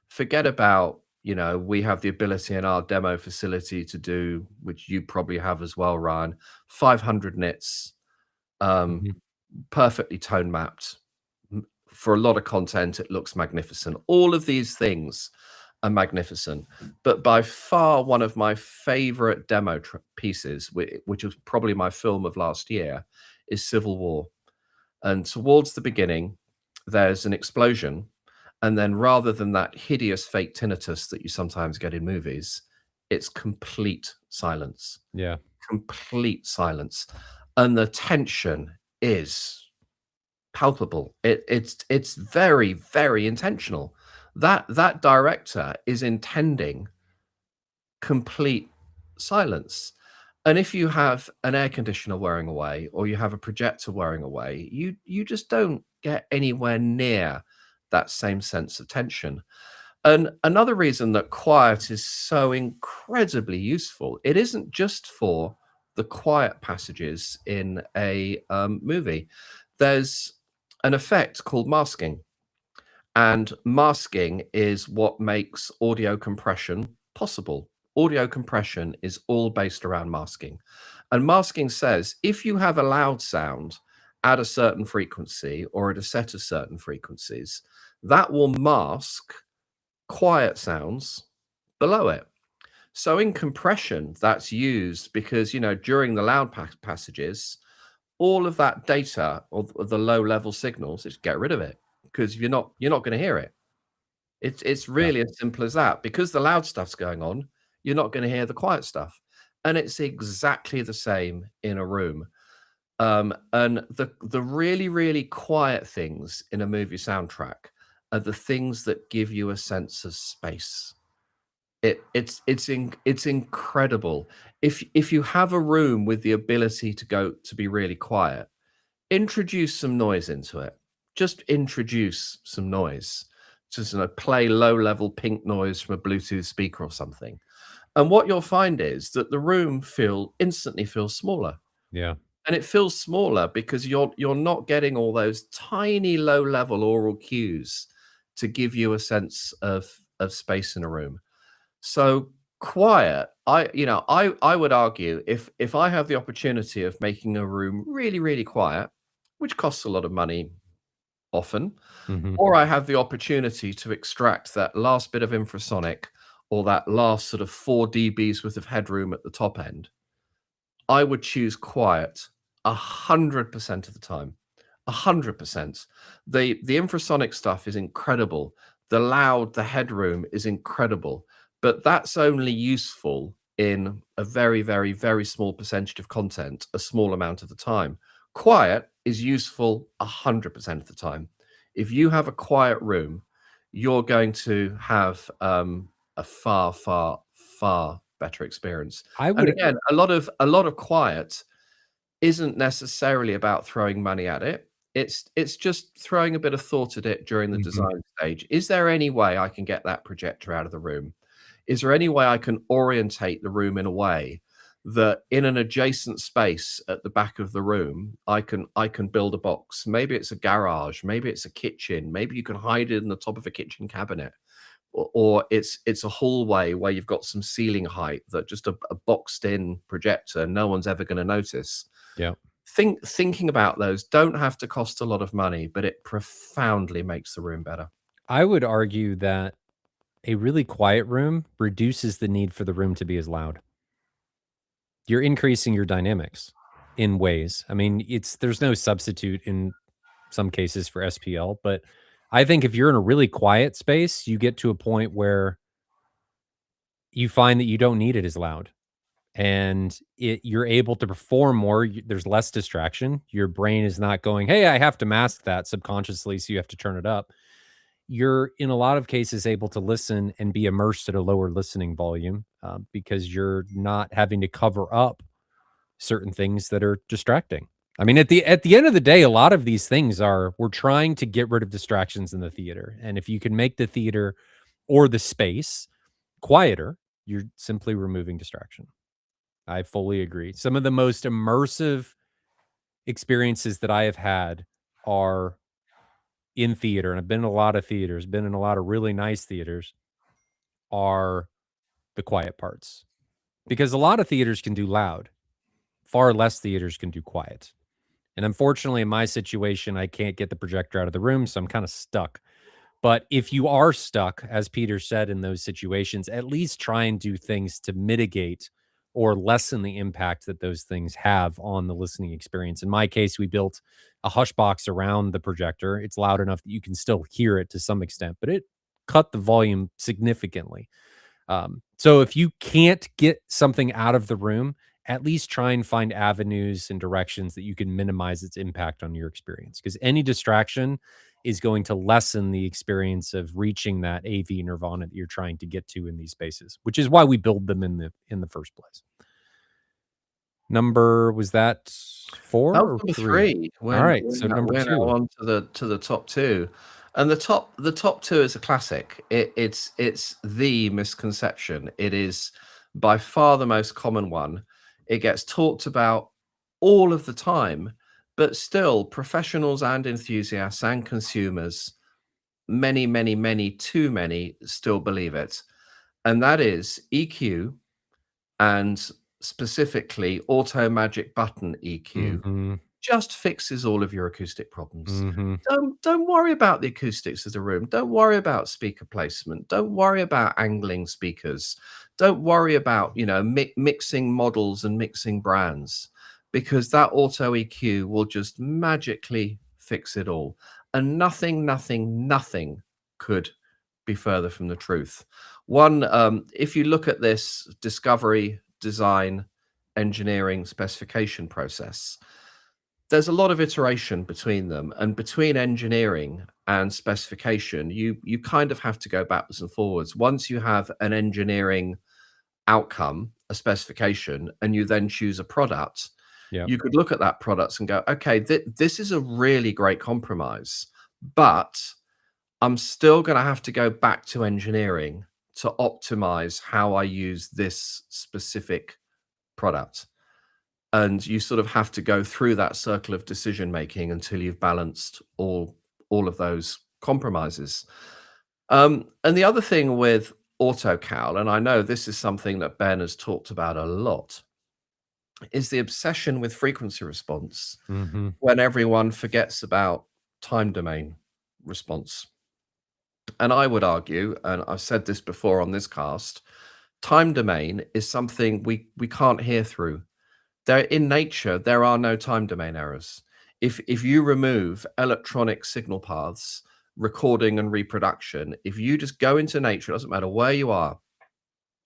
forget about, we have the ability in our demo facility to do, which you probably have as well, Ryan, 500 nits, um, Mhm. perfectly tone mapped. For a lot of content, it looks magnificent. All of these things are magnificent. But by far, one of my favorite demo pieces, which was probably my film of last year, is Civil War. And towards the beginning, there's an explosion. And then rather than that hideous fake tinnitus that you sometimes get in movies, it's complete silence, Yeah. complete silence. And the tension is palpable. It's very, very intentional. That director is intending complete silence. And if you have an air conditioner wearing away or you have a projector wearing away, you just don't get anywhere near that same sense of tension. And another reason that quiet is so incredibly useful, it isn't just for the quiet passages in a movie. There's an effect called masking. And masking is what makes audio compression possible. Audio compression is all based around masking. And masking says if you have a loud sound at a certain frequency or at a set of certain frequencies, that will mask quiet sounds below it. So in compression, that's used because, during the loud passages, all of that data of the low level signals, just get rid of it because you're not going to hear it. It's Yeah. really as simple as that. Because the loud stuff's going on, you're not going to hear the quiet stuff. And it's exactly the same in a room. And the really, really quiet things in a movie soundtrack are the things that give you a sense of space. It's incredible. If you have a room with the ability to be really quiet, introduce some noise into it. Just introduce some noise. Just play low level pink noise from a Bluetooth speaker or something. And what you'll find is that the room instantly feels smaller. Yeah. And it feels smaller because you're not getting all those tiny low level oral cues to give you a sense of space in a room. So quiet, I would argue if I have the opportunity of making a room really, really quiet, which costs a lot of money often, Mhm. or I have the opportunity to extract that last bit of infrasonic or that last sort of 4 dBs worth of headroom at the top end, I would choose quiet 100% of the time. 100%. The infrasonic stuff is incredible. The headroom is incredible, but that's only useful in a very, very, very small percentage of content, a small amount of the time. Quiet is useful 100% of the time. If you have a quiet room, you're going to have a far, far, far better experience. I And would again, a lot of quiet isn't necessarily about throwing money at it. It's just throwing a bit of thought at it during the Mhm. design stage. Is there any way I can get that projector out of the room? Is there any way I can orientate the room in a way that in an adjacent space at the back of the room, I can build a box? Maybe it's a garage, maybe it's a kitchen, maybe you can hide it in the top of a kitchen cabinet, or it's a hallway where you've got some ceiling height that just a boxed in projector no one's ever going to notice. Yeah. Thinking about those don't have to cost a lot of money, but it profoundly makes the room better. I would argue that a really quiet room reduces the need for the room to be as loud. You're increasing your dynamics in ways. I mean, there's no substitute in some cases for SPL, but I think if you're in a really quiet space, you get to a point where you find that you don't need it as loud and you're able to perform more. There's less distraction. Your brain is not going, "Hey, I have to mask that," subconsciously, so you have to turn it up. You're in a lot of cases able to listen and be immersed at a lower listening volume because you're not having to cover up certain things that are distracting. I mean, at the end of the day, a lot of these things are we're trying to get rid of distractions in the theater. And if you can make the theater or the space quieter, you're simply removing distraction. I fully agree. Some of the most immersive experiences that I have had are in theater, and I've been in a lot of theaters, been in a lot of really nice theaters, are the quiet parts. Because a lot of theaters can do loud, far less theaters can do quiet. And unfortunately, in my situation, I can't get the projector out of the room, so I'm kind of stuck. But if you are stuck, as Peter said, in those situations, at least try and do things to mitigate or lessen the impact that those things have on the listening experience. In my case, we built a hush box around the projector. It's loud enough that you can still hear it to some extent, but it cut the volume significantly. So if you can't get something out of the room, at least try and find avenues and directions that you can minimize its impact on your experience. Because any distraction is going to lessen the experience of reaching that AV nirvana that you're trying to get to in these spaces, which is why we build them in the first place. Number was that That 4 was or number 3? 3. All When right, we're so now number we're now 2. on to the top 2, and the top 2 is a classic. It's the misconception. It is by far the most common one. It gets talked about all of the time, but still professionals and enthusiasts and consumers, many, many, many, too many still believe it, and that is EQ, and specifically auto magic button EQ Mhm. just fixes all of your acoustic problems. Mhm. Don't worry about the acoustics of the room. Don't worry about speaker placement. Don't worry about angling speakers. Don't worry about, mixing models and mixing brands, because that auto EQ will just magically fix it all. And nothing, nothing, nothing could be further from the truth. If you look at this discovery, design, engineering, specification process, there's a lot of iteration between them, and between engineering and specification, you kind of have to go backwards and forwards. Once you have an engineering outcome, a specification, and you then choose a product, Yep. you could look at that product and go, okay, this is a really great compromise, but I'm still going to have to go back to engineering to optimize how I use this specific product. And you sort of have to go through that circle of decision making until you've balanced all of those compromises. And the other thing with AutoCal, and I know this is something that Ben has talked about a lot, is the obsession with frequency response Mhm. when everyone forgets about time domain response. And I would argue, and I've said this before on this cast, time domain is something we can't hear through. There in nature, there are no time domain errors. If you remove electronic signal paths, recording and reproduction, if you just go into nature, it doesn't matter where you are.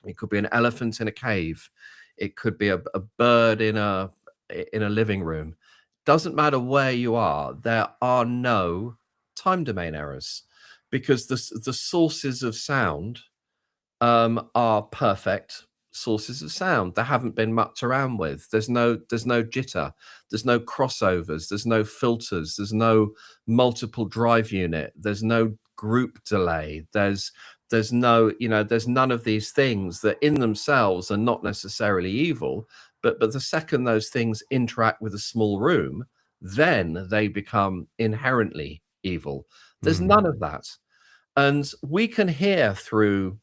It could be an elephant in a cave. It could be a bird in a living room. Doesn't matter where you are, there are no time domain errors, because the sources of sound are perfect. sources of sound. They haven't been mucked around with. There's no jitter, there's no crossovers, there's no filters, there's no multiple drive unit, there's no group delay, there's no, there's none of these things that in themselves are not necessarily evil, but the second those things interact with a small room, then they become inherently evil. There's Mhm. none of that. And we can hear through,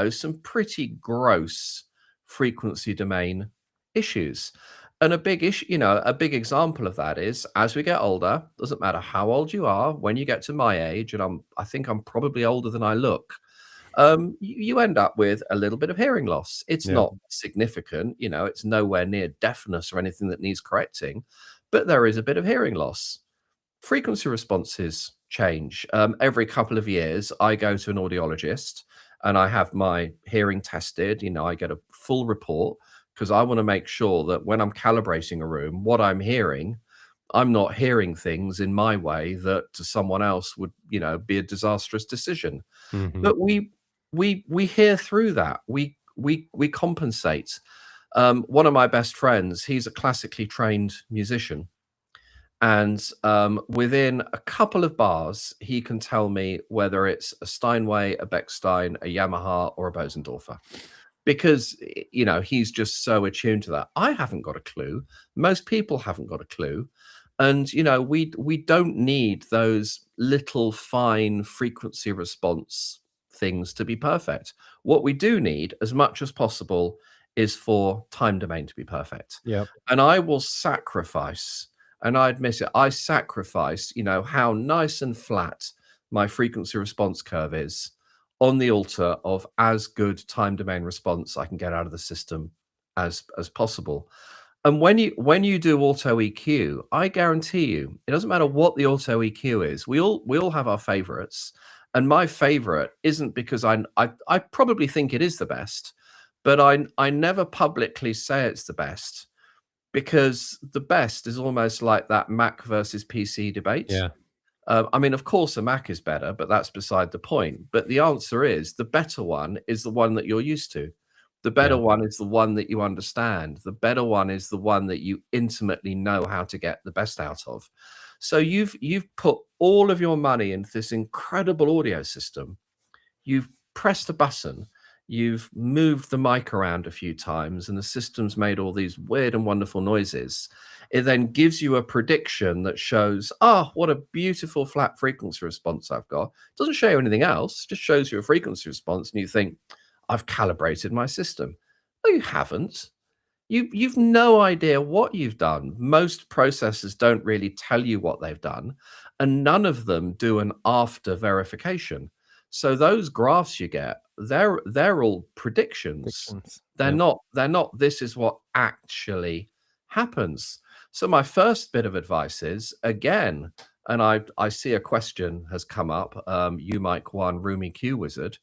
some pretty gross frequency domain issues. And a big issue, a big example of that is as we get older, doesn't matter how old you are, when you get to my age, and I think I'm probably older than I look, you end up with a little bit of hearing loss. It's Yeah. not significant, it's nowhere near deafness or anything that needs correcting, but there is a bit of hearing loss. Frequency responses change. Every couple of years, I go to an audiologist and I have my hearing tested. I get a full report because I want to make sure that when I'm calibrating a room, what I'm hearing, I'm not hearing things in my way that to someone else would, be a disastrous decision. Mhm. But we hear through that. We compensate. One of my best friends, he's a classically trained musician, and within a couple of bars, he can tell me whether it's a Steinway, a Bechstein, a Yamaha, or a Bosendorfer. Because he's just so attuned to that. I haven't got a clue. Most people haven't got a clue. And we don't need those little fine frequency response things to be perfect. What we do need, as much as possible, is for time domain to be perfect. Yep. And I will sacrifice, and I admit it, I sacrifice, how nice and flat my frequency response curve is on the altar of as good time domain response I can get out of the system as possible. And when you do auto EQ, I guarantee you, it doesn't matter what the auto EQ is. We all have our favorites, and my favorite isn't because I probably think it is the best, but I never publicly say it's the best because the best is almost like that Mac versus PC debate. Yeah. I mean, of course, a Mac is better, but that's beside the point. But the answer is the better one is the one that you're used to. The better Yeah. one is the one that you understand. The better one is the one that you intimately know how to get the best out of. So you've put all of your money into this incredible audio system. You've pressed a button, you've moved the mic around a few times, and the system's made all these weird and wonderful noises. It then gives you a prediction that shows, oh, what a beautiful flat frequency response I've got. It doesn't show you anything else, just shows you a frequency response, and you think, I've calibrated my system. No, you haven't. You've no idea what you've done. Most processors don't really tell you what they've done, and none of them do an after verification. So those graphs you get, they're all predictions. Predictions. They're Yep. not they're not this is what actually happens. So my first bit of advice is again, and I see a question has come up. You Mic One Roomy Q Wizard,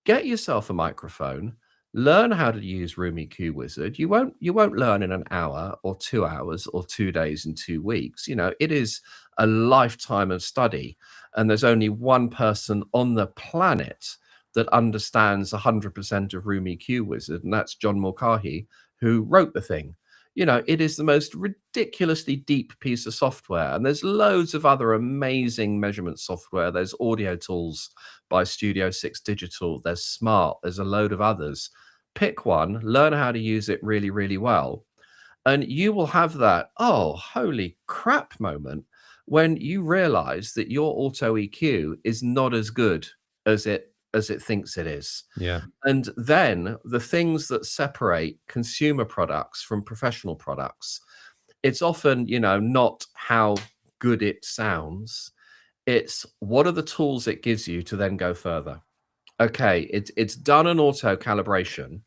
get yourself a microphone, learn how to use Room EQ Wizard. You won't learn in an hour or 2 hours or 2 days and 2 weeks. It is a lifetime of study, and there's only one person on the planet that understands 100% of Room EQ Wizard, and that's John Mulcahy, who wrote the thing. It is the most ridiculously deep piece of software, and there's loads of other amazing measurement software. There's audio tools by Studio 6 Digital, there's Smart, there's a load of others. Pick one, learn how to use it really, really well, and you will have that, oh, holy crap moment when you realize that your auto EQ is not as good as it thinks it is. Yeah. And then the things that separate consumer products from professional products, it's often, not how good it sounds. It's what are the tools it gives you to then go further. Okay, it's done an auto calibration.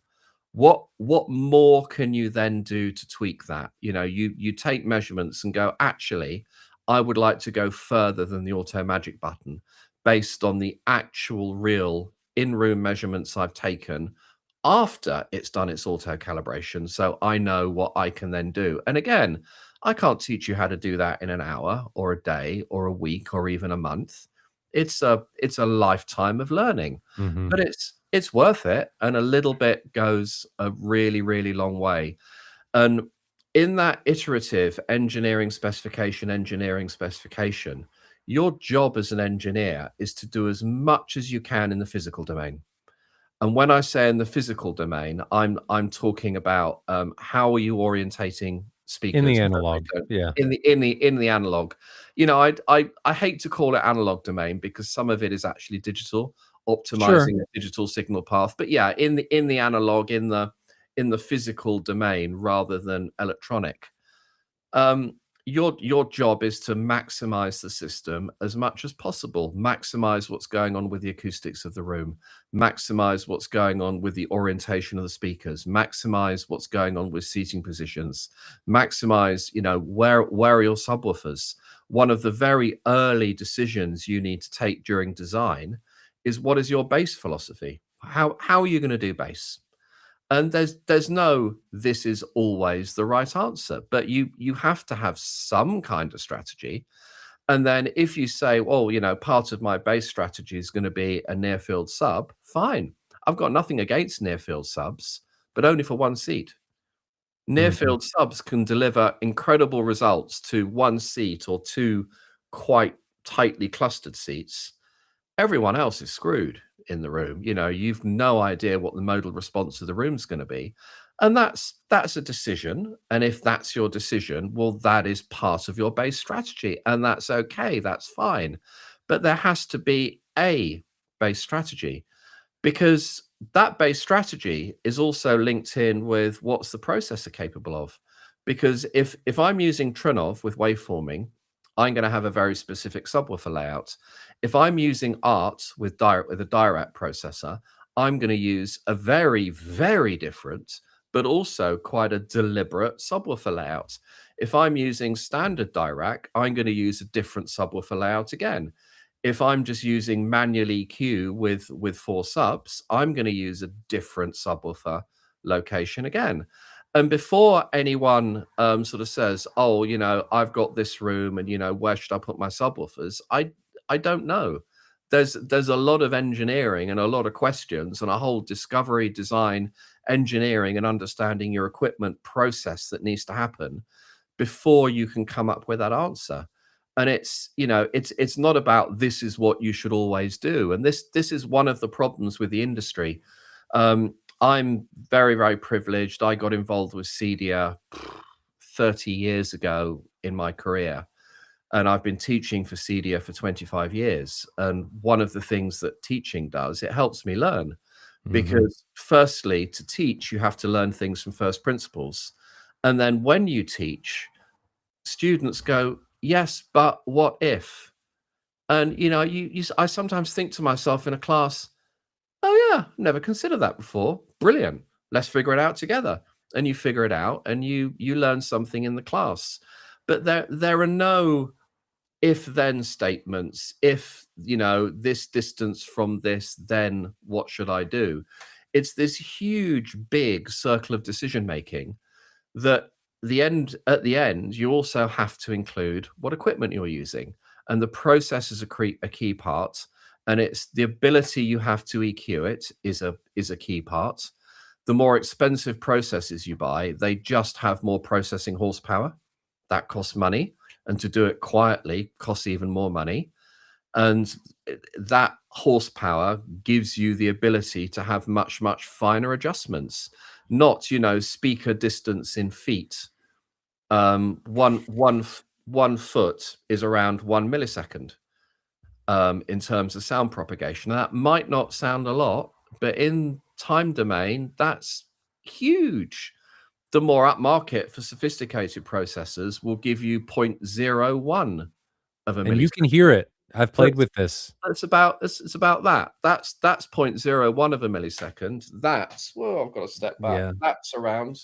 What more can you then do to tweak that? You take measurements and go, actually, I would like to go further than the auto magic button based on the actual real in-room measurements I've taken after it's done its auto calibration. So I know what I can then do. And again, I can't teach you how to do that in an hour or a day or a week or even a month. it's a lifetime of learning, Mhm. but it's worth it, and a little bit goes a really, really long way. And in that iterative engineering specification, your job as an engineer is to do as much as you can in the physical domain. And when I say in the physical domain, I'm talking about, how are you orientating In the speakers so they analog, don't yeah. in the analog. You know, I hate to call it analog domain because some of it is actually digital, Sure. optimizing a digital signal path. But yeah, in the analog, in the physical domain rather than electronic. Um, your job is to maximize the system as much as possible. Maximize what's going on with the acoustics of the room. Maximize what's going on with the orientation of the speakers. Maximize what's going on with seating positions. Maximize, where are your subwoofers? One of the very early decisions you need to take during design is what is your bass philosophy? How are you going to do bass? And there's no this is always the right answer, but you have to have some kind of strategy. And then if you say, well, part of my base strategy is going to be a near field sub, fine. I've got nothing against near field subs, but only for one seat. Near Mhm. field subs can deliver incredible results to one seat or two quite tightly clustered seats. Everyone else is screwed in the room. You've no idea what the modal response of the room's going to be. And that's a decision. And if that's your decision, well, that is part of your base strategy. And that's okay. That's fine. But there has to be a base strategy because that base strategy is also linked in with what's the processor capable of. Because if I'm using Trinov with waveforming, I'm going to have a very specific subwoofer layout. If I'm using ART with a Dirac processor, I'm going to use a very, very different, but also quite a deliberate subwoofer layout. If I'm using standard Dirac, I'm going to use a different subwoofer layout again. If I'm just using manual EQ with four subs, I'm going to use a different subwoofer location again. And before anyone sort of says, "Oh, I've got this room, and where should I put my subwoofers?" I don't know. There's a lot of engineering and a lot of questions and a whole discovery, design, engineering, and understanding your equipment process that needs to happen before you can come up with that answer. And it's not about this is what you should always do. And this is one of the problems with the industry. I'm very, very privileged. I got involved with CEDIA 30 years ago in my career, and I've been teaching for CEDIA for 25 years. And one of the things that teaching does, it helps me learn, Mhm. because firstly, to teach, you have to learn things from first principles. And then when you teach, students go, yes, but what if? And I sometimes think to myself in a class, oh yeah, never considered that before. Brilliant. Let's figure it out together. And you figure it out, and you learn something in the class. But there are no if then statements. If this distance from this, then what should I do? It's this huge big circle of decision making that at the end, you also have to include what equipment you're using. And the process is a key part. And it's the ability you have to EQ it is a key part. The more expensive processors you buy, they just have more processing horsepower. That costs money. And to do it quietly costs even more money. And that horsepower gives you the ability to have much, much finer adjustments, not speaker distance in feet. One foot is around 1 millisecond in terms of sound propagation. That might not sound a lot, but in time domain, that's huge. The more upmarket for sophisticated processors will give you 0.01 of a And you can millisecond. hear it. I've So played with this. it's about that. That's 0.01 of a millisecond. That's, well, I've got to step back. Yeah. That's around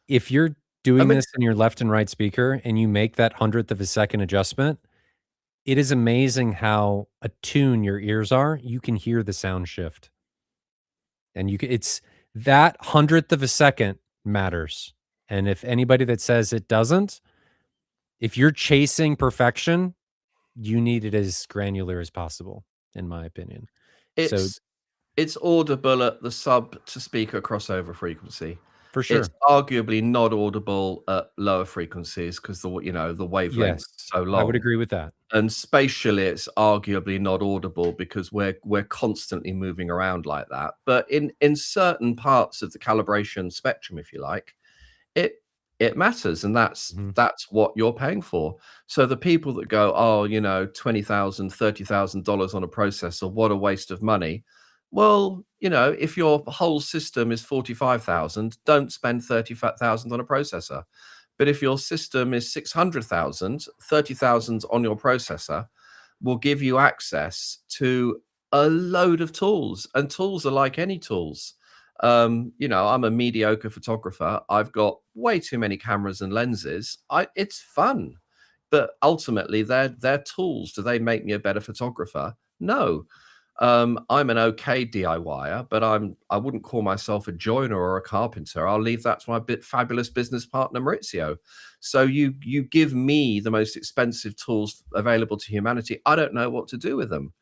If you're a doing this in millisecond. your left and right speaker and you make that 100th of a second adjustment, it is amazing how attuned your ears are. You can hear the sound shift. And it's that 100th of a second matters. And if anybody that says it doesn't, if you're chasing perfection, you need it as granular as possible. in my opinion. So It's it's audible at the sub to speaker crossover frequency. for It's sure. arguably not audible at lower frequencies because the wavelengths Yes, are so I would long. agree with that. And spatially, it's arguably not audible because we're constantly moving around like that. But in certain parts of the calibration spectrum, if you like, it it matters, and Mhm. that's what you're paying for. So the people that go, "Oh, 20,000, $30,000 on a processor, what a waste of money." Well, if your whole system is 45,000, don't spend 30,000 on a processor. But if your system is 600,000, 30,000 on your processor will give you access to a load of tools, and tools are like any tools. I'm a mediocre photographer. I've got way too many cameras and lenses. It's fun, but ultimately they're tools. Do they make me a better photographer? No. I'm an okay DIYer, but I wouldn't call myself a joiner or a carpenter. I'll leave that to my fabulous business partner Maurizio. So you give me the most expensive tools available to humanity. I don't know what to do with them.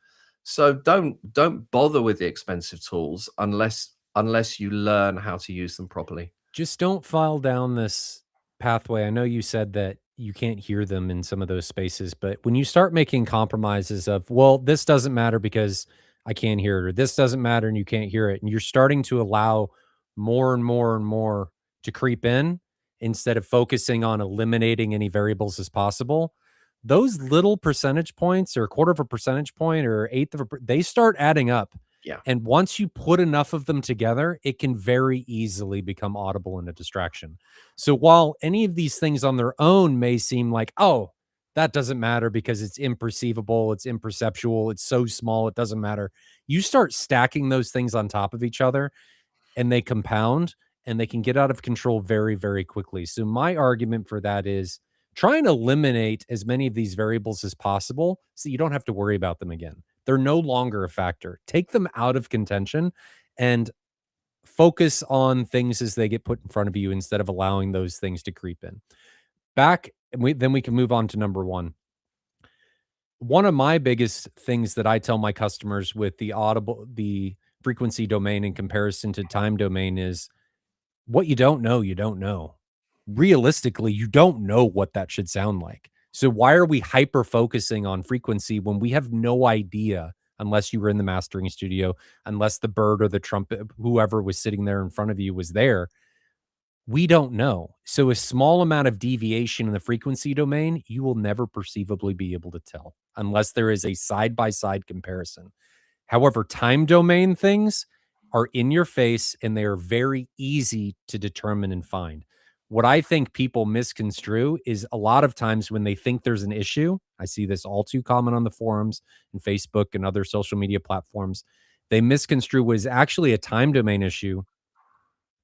So don't bother with the expensive tools unless you learn how to use them properly. Just don't file down this pathway. I know you said that you can't hear them in some of those spaces, but when you start making compromises of, well, this doesn't matter because I can't hear it, or this doesn't matter and you can't hear it, and you're starting to allow more and more and more to creep in instead of focusing on eliminating any variables as possible, those little percentage points or a quarter of a percentage point or eighth of they start adding up. Yeah. And once you put enough of them together, it can very easily become audible and a distraction. So while any of these things on their own may seem like, oh, that doesn't matter because it's imperceivable, it's imperceptual, it's so small, it doesn't matter. You start stacking those things on top of each other and they compound and they can get out of control very, very quickly. So my argument for that is try and eliminate as many of these variables as possible so you don't have to worry about them again. They're no longer a factor. Take them out of contention and focus on things as they get put in front of you instead of allowing those things to creep in. Back, and then we can move on to number one. One of my biggest things that I tell my customers with the frequency domain in comparison to time domain is what you don't know, you don't know. Realistically, you don't know what that should sound like. So why are we hyper focusing on frequency when we have no idea unless you were in the mastering studio, unless the bird or the trumpet, whoever was sitting there in front of you was there? We don't know. So a small amount of deviation in the frequency domain, you will never perceivably be able to tell unless there is a side by side comparison. However, time domain things are in your face and they are very easy to determine and find. What I think people misconstrue is a lot of times when they think there's an issue, I see this all too common on the forums and Facebook and other social media platforms. They misconstrue what is actually a time domain issue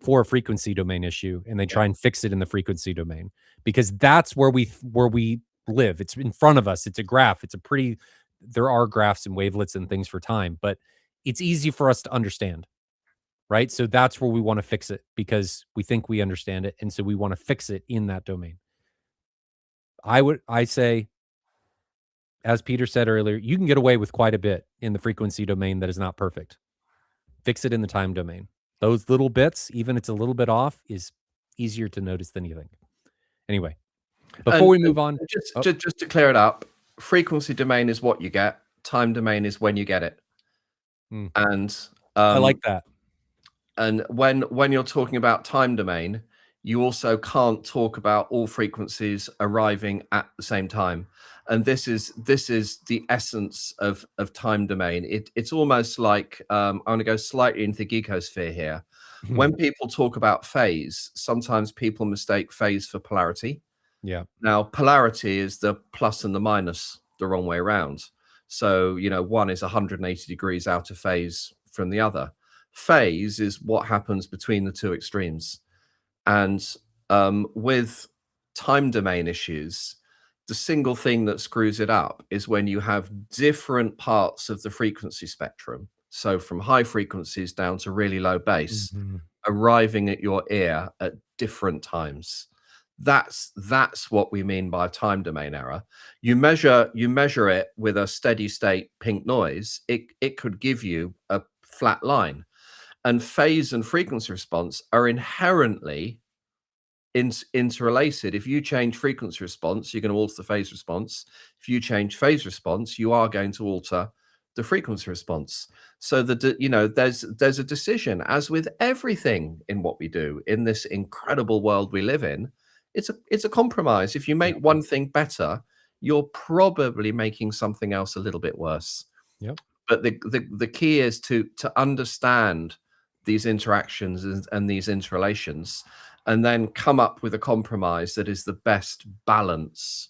for a frequency domain issue and they Yeah. try and fix it in the frequency domain because that's where we live. It's in front of us. It's a graph. It's a pretty there are graphs and wavelets and things for time, but it's easy for us to understand, right? So that's where we want to fix it because we think we understand it and so we want to fix it in that domain. I say as Peter said earlier, you can get away with quite a bit in the frequency domain that is not perfect. Fix it in the time domain. Those little bits, even it's a little bit off, is easier to notice than you think. Anyway, before And we move on, just oh, just just to clear it up, frequency domain is what you get, time domain is when you get it. mm, And, I like um, that. when you're talking about time domain, you also can't talk about all frequencies arriving at the same time. And this is the essence of time domain. It's almost like, I'm gonna go slightly into the geekosphere here. When people talk about phase, sometimes people mistake phase for polarity. Yeah. Now, polarity is the plus and the minus the wrong way around. So, one is 180 degrees out of phase from the other. Phase is what happens between the two extremes. And with time domain issues, the single thing that screws it up is when you have different parts of the frequency spectrum. So, from high frequencies down to really low bass, Mhm. arriving at your ear at different times. That's what we mean by time domain error. You measure it with a steady state pink noise, it could give you a flat line. And phase and frequency response are inherently interrelated. If you change frequency response, you're going to alter the phase response. If you change phase response, you are going to alter the frequency response. So there's a decision, as with everything in what we do in this incredible world we live in. It's a compromise. If you make Yep. one thing better, you're probably making something else a little bit worse. Yep. But the key is to understand these interactions and these interrelations, and then come up with a compromise that is the best balance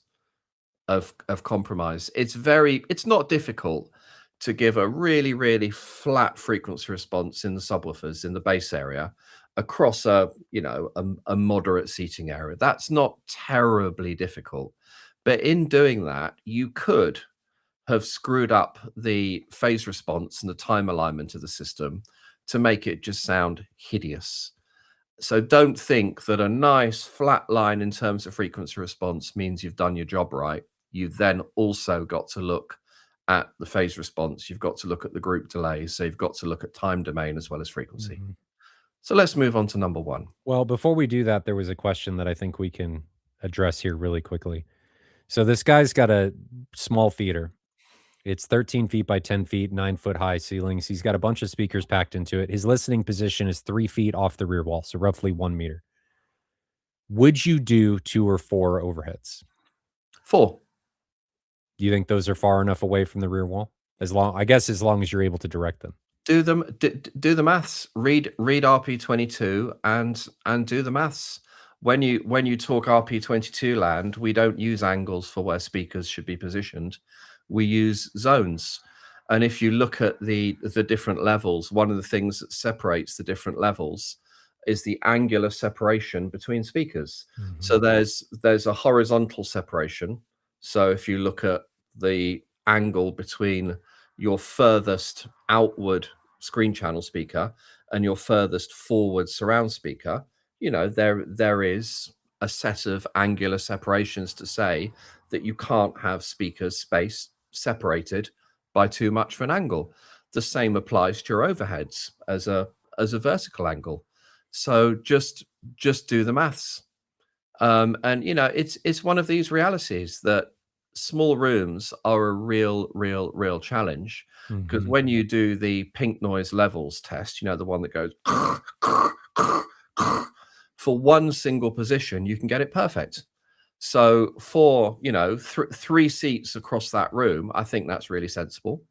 of compromise. It's not difficult to give a really flat frequency response in the subwoofers in the bass area across a moderate seating area. That's not terribly difficult. But in doing that, you could have screwed up the phase response and the time alignment of the system to make it just sound hideous. So don't think that a nice flat line in terms of frequency response means you've done your job right. You've then also got to look at the phase response. You've got to look at the group delays. So you've got to look at time domain as well as frequency. Mhm. So let's move on to number one. Well, before we do that, there was a question that I think we can address here really quickly. So this guy's got a small theater. It's 13 feet by 10 feet, 9-foot high ceilings. He's got a bunch of speakers packed into it. His listening position is 3 feet off the rear wall, so roughly 1 meter. Would you do 2 or 4 overheads? 4. Do you think those are far enough away from the rear wall? As long as you're able to direct them. Do the maths. Read RP22 and do the maths. When you talk RP22 land, we don't use angles for where speakers should be positioned. We use zones. And if you look at the different levels, one of the things that separates the different levels is the angular separation between speakers. So there's a horizontal separation. So if you look at the angle between your furthest outward screen channel speaker and your furthest forward surround speaker, there is a set of angular separations to say that you can't have speakers space separated by too much of an angle. The same applies to your overheads as a vertical angle. So just do the maths. And it's one of these realities that small rooms are a real challenge, because when you do the pink noise levels test, the one that goes for one single position, you can get it perfect. So for 3 seats across that room, I think that's really sensible,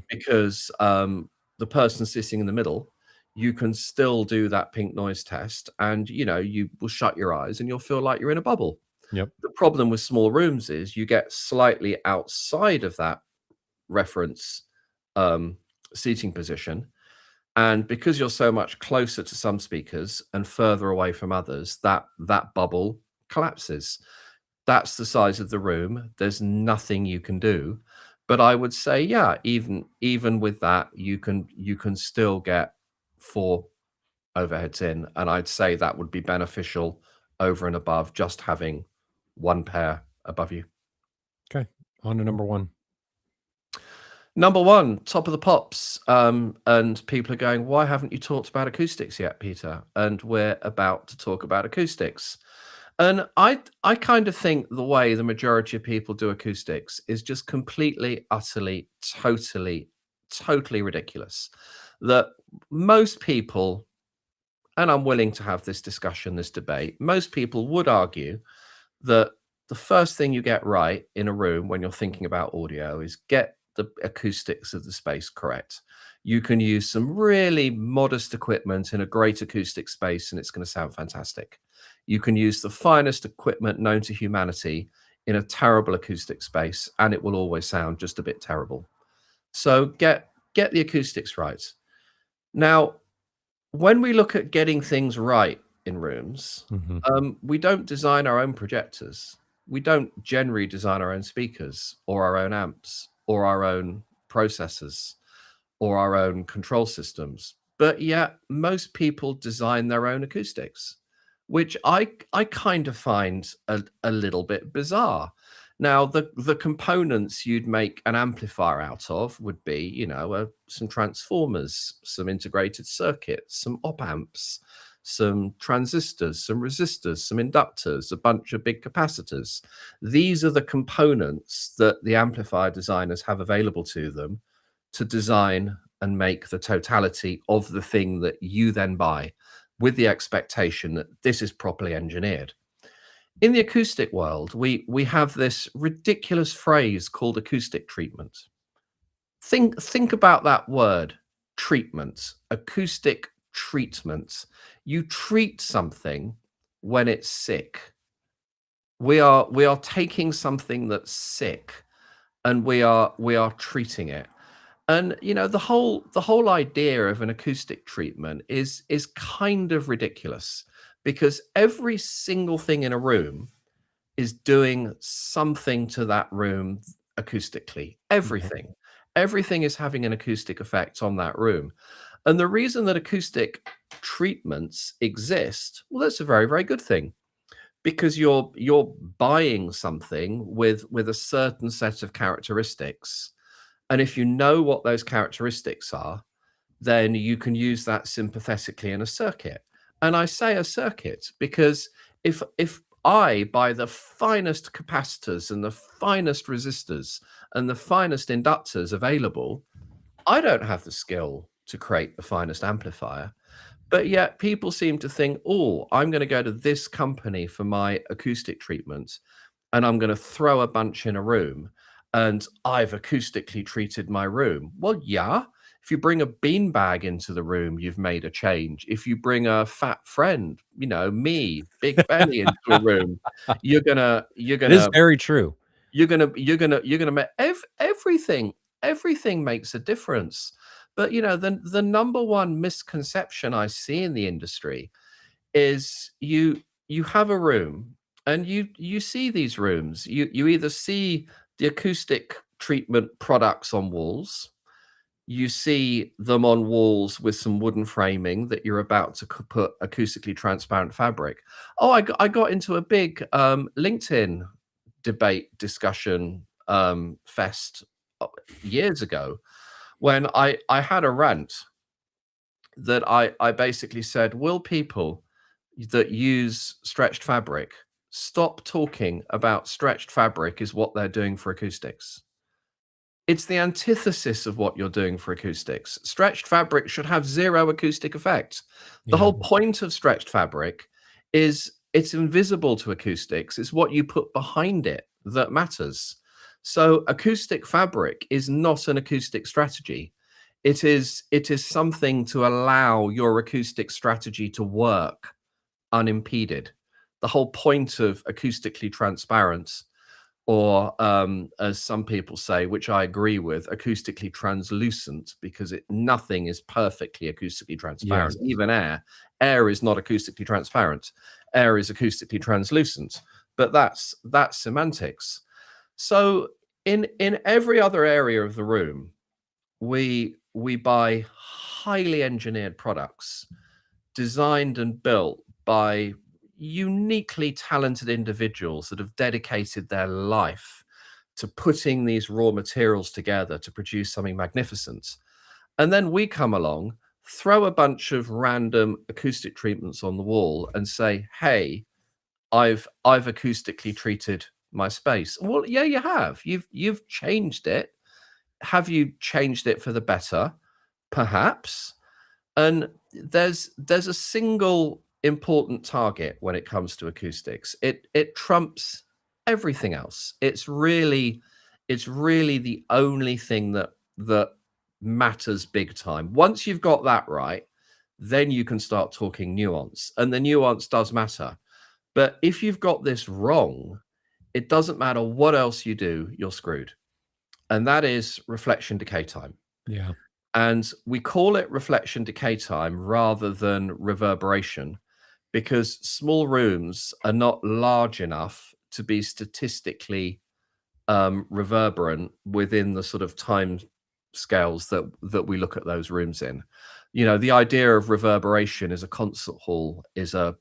because the person sitting in the middle, you can still do that pink noise test, and you will shut your eyes and you'll feel like you're in a bubble. Yep. The problem with small rooms is you get slightly outside of that reference seating position, and because you're so much closer to some speakers and further away from others, that bubble collapses. That's the size of the room. There's nothing you can do. But I would say, yeah, even with that, you can still get 4 overheads in, and I'd say that would be beneficial over and above just having 1 pair above you. Okay. On to number 1. Number 1, top of the pops. And people are going, why haven't you talked about acoustics yet, Peter? And we're about to talk about acoustics. And I kind of think the way the majority of people do acoustics is just completely, utterly, totally ridiculous. That most people, and I'm willing to have this discussion, this debate, most people would argue that the first thing you get right in a room when you're thinking about audio is get the acoustics of the space correct. You can use some really modest equipment in a great acoustic space and it's going to sound fantastic. You can use the finest equipment known to humanity in a terrible acoustic space and it will always sound just a bit terrible. So get the acoustics right. Now, when we look at getting things right in rooms, we don't design our own projectors. We don't generally design our own speakers or our own amps or our own processors or our own control systems. But yet most people design their own acoustics. which I kind of find a little bit bizarre. Now, the components you'd make an amplifier out of would be, some transformers, some integrated circuits, some op amps, some transistors, some resistors, some inductors, a bunch of big capacitors. These are the components that the amplifier designers have available to them to design and make the totality of the thing that you then buy, with the expectation that this is properly engineered. In the acoustic world, we have this ridiculous phrase called acoustic treatment. Think about that word, treatment, acoustic treatment. You treat something when it's sick. We are taking something that's sick, and we are treating it. And the whole idea of an acoustic treatment is kind of ridiculous, because every single thing in a room is doing something to that room acoustically. Yeah. Everything is having an acoustic effect on that room. And the reason that acoustic treatments exist, well, that's a very, very good thing, because you're buying something with a certain set of characteristics. And if you know what those characteristics are, then you can use that sympathetically in a circuit. And I say a circuit because if I buy the finest capacitors and the finest resistors and the finest inductors available, I don't have the skill to create the finest amplifier. But yet people seem to think, oh, I'm going to go to this company for my acoustic treatment, and I'm going to throw a bunch in a room, and I've acoustically treated my room. Well, yeah. If you bring a beanbag into the room, you've made a change. If you bring a fat friend, me, Big Benny, into a room, you're gonna you're It is gonna very true. you're gonna make everything makes a difference. But the number one misconception I see in the industry is you have a room, and you see these rooms. You either see the acoustic treatment products on walls, you see them on walls with some wooden framing that you're about to put acoustically transparent fabric. Oh, I got into a big LinkedIn debate discussion fest years ago, when I had a rant that I basically said, will people that use stretched fabric stop talking about stretched fabric is what they're doing for acoustics? It's the antithesis of what you're doing for acoustics. Stretched fabric should have zero acoustic effect. The Yeah. whole point of stretched fabric is it's invisible to acoustics. It's what you put behind it that matters. So acoustic fabric is not an acoustic strategy. It is something to allow your acoustic strategy to work unimpeded. The whole point of acoustically transparent, or as some people say, which I agree with, acoustically translucent, because nothing is perfectly acoustically Yes. transparent. Even air is not acoustically transparent. Air is acoustically translucent, but that's semantics. So in every other area of the room, we buy highly engineered products designed and built by uniquely talented individuals that have dedicated their life to putting these raw materials together to produce something magnificent. And then we come along, throw a bunch of random acoustic treatments on the wall and say, hey, I've acoustically treated my space. Well, yeah, you have. You've changed it. Have you changed it for the better? Perhaps. And there's a single important target when it comes to acoustics. It trumps everything else. It's really the only thing that matters big time. Once you've got that right, then you can start talking nuance, and the nuance does matter. But if you've got this wrong, it doesn't matter what else you do, you're screwed. And that is reflection decay time. Yeah. And we call it reflection decay time rather than reverberation, because small rooms are not large enough to be statistically reverberant within the sort of time scales that we look at those rooms in. You know, the idea of reverberation is a concert hall, is a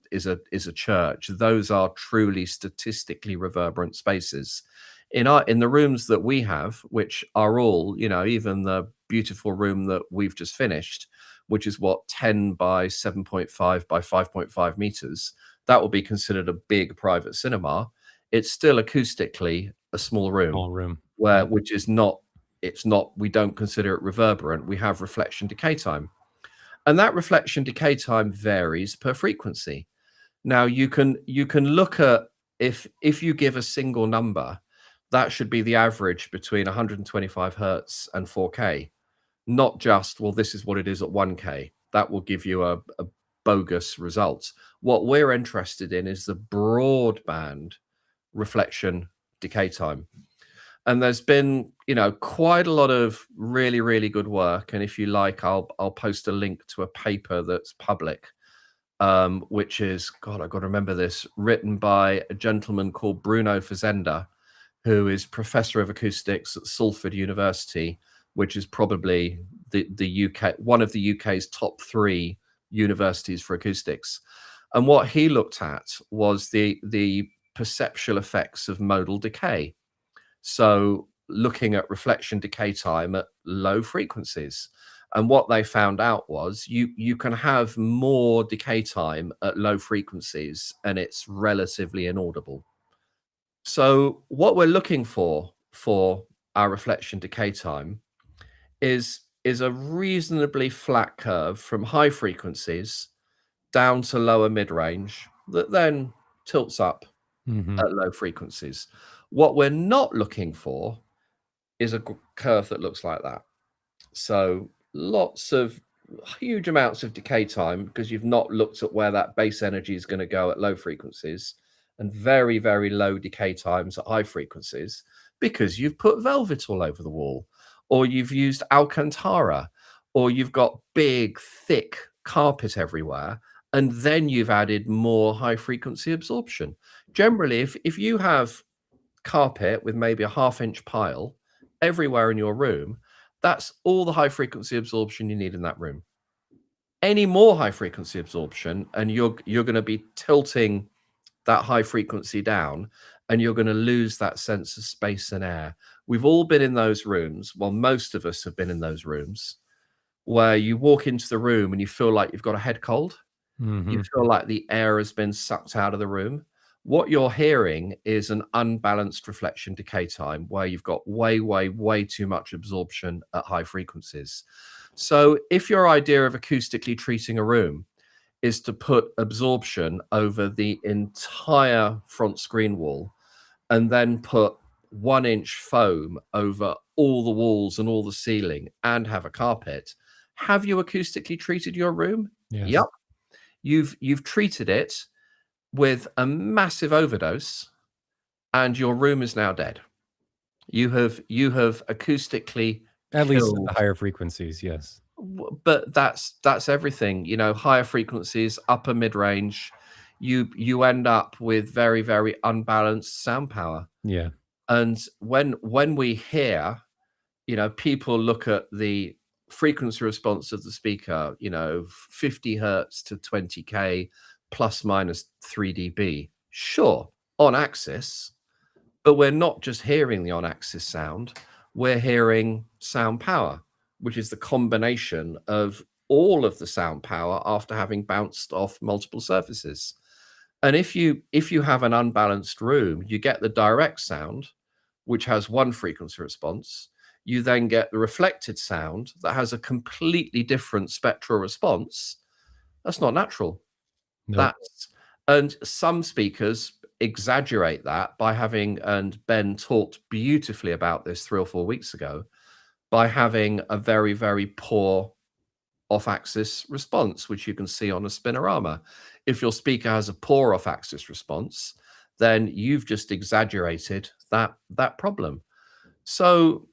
church. Those are truly statistically reverberant spaces. In the rooms that we have, which are all, you know, even the beautiful room that we've just finished, which is what, 10 by 7.5 by 5.5 meters, that will be considered a big private cinema. It's still acoustically a small room, Small room. where which is not, it's not, we don't consider it reverberant. We have reflection decay time. And that reflection decay time varies per frequency. Now you can look at, if you give a single number, that should be the average between 125 hertz and 4K, not just, well, this is what it is at 1K. That will give you a bogus result. What we're interested in is the broadband reflection decay time. And there's been, you know, quite a lot of really, really good work. And if you like, I'll post a link to a paper that's public, which is, God, I've got to remember this, written by a gentleman called Bruno Fazenda, who is professor of acoustics at Salford University, which is probably the UK, one of the UK's top 3 universities for acoustics. And what he looked at was the perceptual effects of modal decay. So looking at reflection decay time at low frequencies. And what they found out was you can have more decay time at low frequencies and it's relatively inaudible. So what we're looking for our reflection decay time is a reasonably flat curve from high frequencies down to lower mid-range that then tilts up Mhm. at low frequencies. What we're not looking for is a curve that looks like that. So lots of huge amounts of decay time because you've not looked at where that base energy is going to go at low frequencies, and very, very low decay times at high frequencies because you've put velvet all over the wall, or you've used Alcantara, or you've got big, thick carpet everywhere, and then you've added more high frequency absorption. Generally, if you have carpet with maybe a half-inch pile everywhere in your room, that's all the high frequency absorption you need in that room. Any more high frequency absorption, and you're going to be tilting that high frequency down, and you're going to lose that sense of space and air. We've all been in those rooms. Well, most of us have been in those rooms where you walk into the room and you feel like you've got a head cold. You Mhm. feel like the air has been sucked out of the room. What you're hearing is an unbalanced reflection decay time where you've got way, way, way too much absorption at high frequencies. So if your idea of acoustically treating a room is to put absorption over the entire front screen wall and then put 1-inch foam over all the walls and all the ceiling and have a carpet, have you acoustically treated your room? Yes. Yep. You've treated it with a massive overdose, and your room is now dead. You have acoustically At least at the killed. higher frequencies, yes. But that's everything. You know, higher frequencies, upper mid range, you end up with very, very unbalanced sound power. Yeah. And when we hear, you know, people look at the frequency response of the speaker, you know, 50 hertz to 20K plus minus 3 dB. Sure, on axis, but we're not just hearing the on axis sound, we're hearing sound power, which is the combination of all of the sound power after having bounced off multiple surfaces. And if you have an unbalanced room, you get the direct sound, which has one frequency response. You then get the reflected sound that has a completely different spectral response. That's not natural. Nope. That's, and some speakers exaggerate that by having, and Ben talked beautifully about this 3 or 4 weeks ago, by having a very, very poor off-axis response, which you can see on a spinorama. If your speaker has a poor off-axis response, then you've just exaggerated that problem. So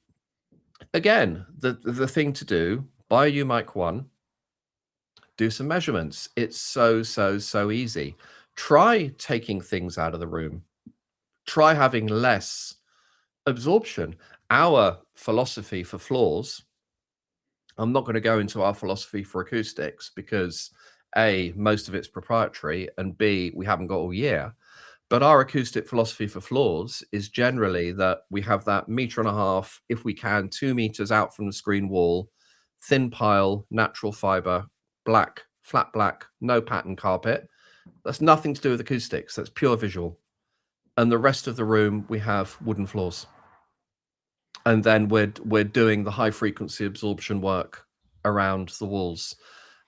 again, the thing to do, buy you mic 1, do some measurements. It's so easy. Try taking things out of the room. Try having less absorption. Our philosophy for floors I'm not going to go into our philosophy for acoustics because A, most of it's proprietary, and B, we haven't got all year. But our acoustic philosophy for floors is generally that we have that meter and a half, if we can, 2 meters out from the screen wall, thin pile, natural fiber, black, flat black, no pattern carpet. That's nothing to do with acoustics. That's pure visual. And the rest of the room, we have wooden floors. And then we're doing the high frequency absorption work around the walls.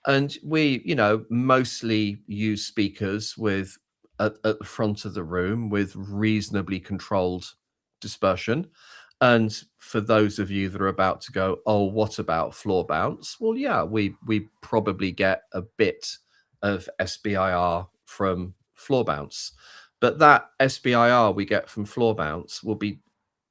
And we, mostly use speakers with at the front of the room with reasonably controlled dispersion. And for those of you that are about to go, oh, what about floor bounce? Well, yeah, we probably get a bit of SBIR from floor bounce. But that SBIR we get from floor bounce will be,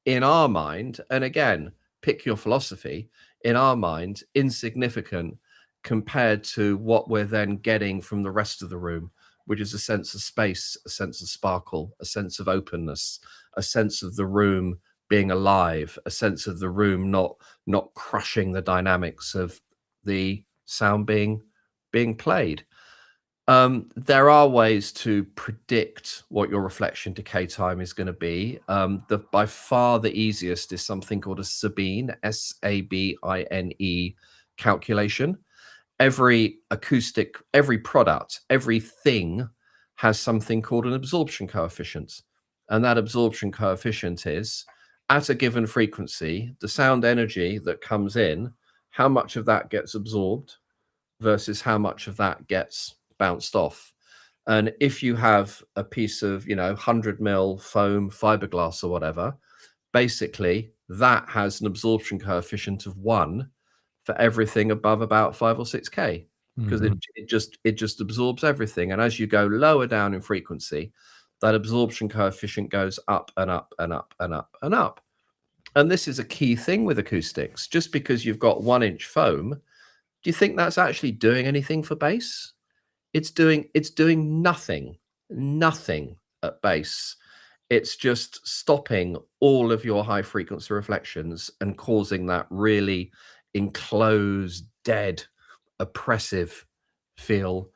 in our mind, and again, pick your philosophy, in our mind, insignificant compared to what we're then getting from the rest of the room, which is a sense of space, a sense of sparkle, a sense of openness, a sense of the room being alive, a sense of the room not crushing the dynamics of the sound being played. There are ways to predict what your reflection decay time is going to be. By far the easiest is something called a Sabine, Sabine calculation. Every acoustic, every product, everything has something called an absorption coefficient. And that absorption coefficient is, at a given frequency, the sound energy that comes in, how much of that gets absorbed versus how much of that gets bounced off. And if you have a piece of 100 mil foam fiberglass or whatever, basically that has an absorption coefficient of 1 for everything above about 5 or 6K, because Mhm. it just absorbs everything. And as you go lower down in frequency, that absorption coefficient goes up and up and up and up and up. And this is a key thing with acoustics. Just because you've got 1-inch foam, do you think that's actually doing anything for bass? It's doing nothing at bass. It's just stopping all of your high frequency reflections and causing that really enclosed, dead, oppressive feel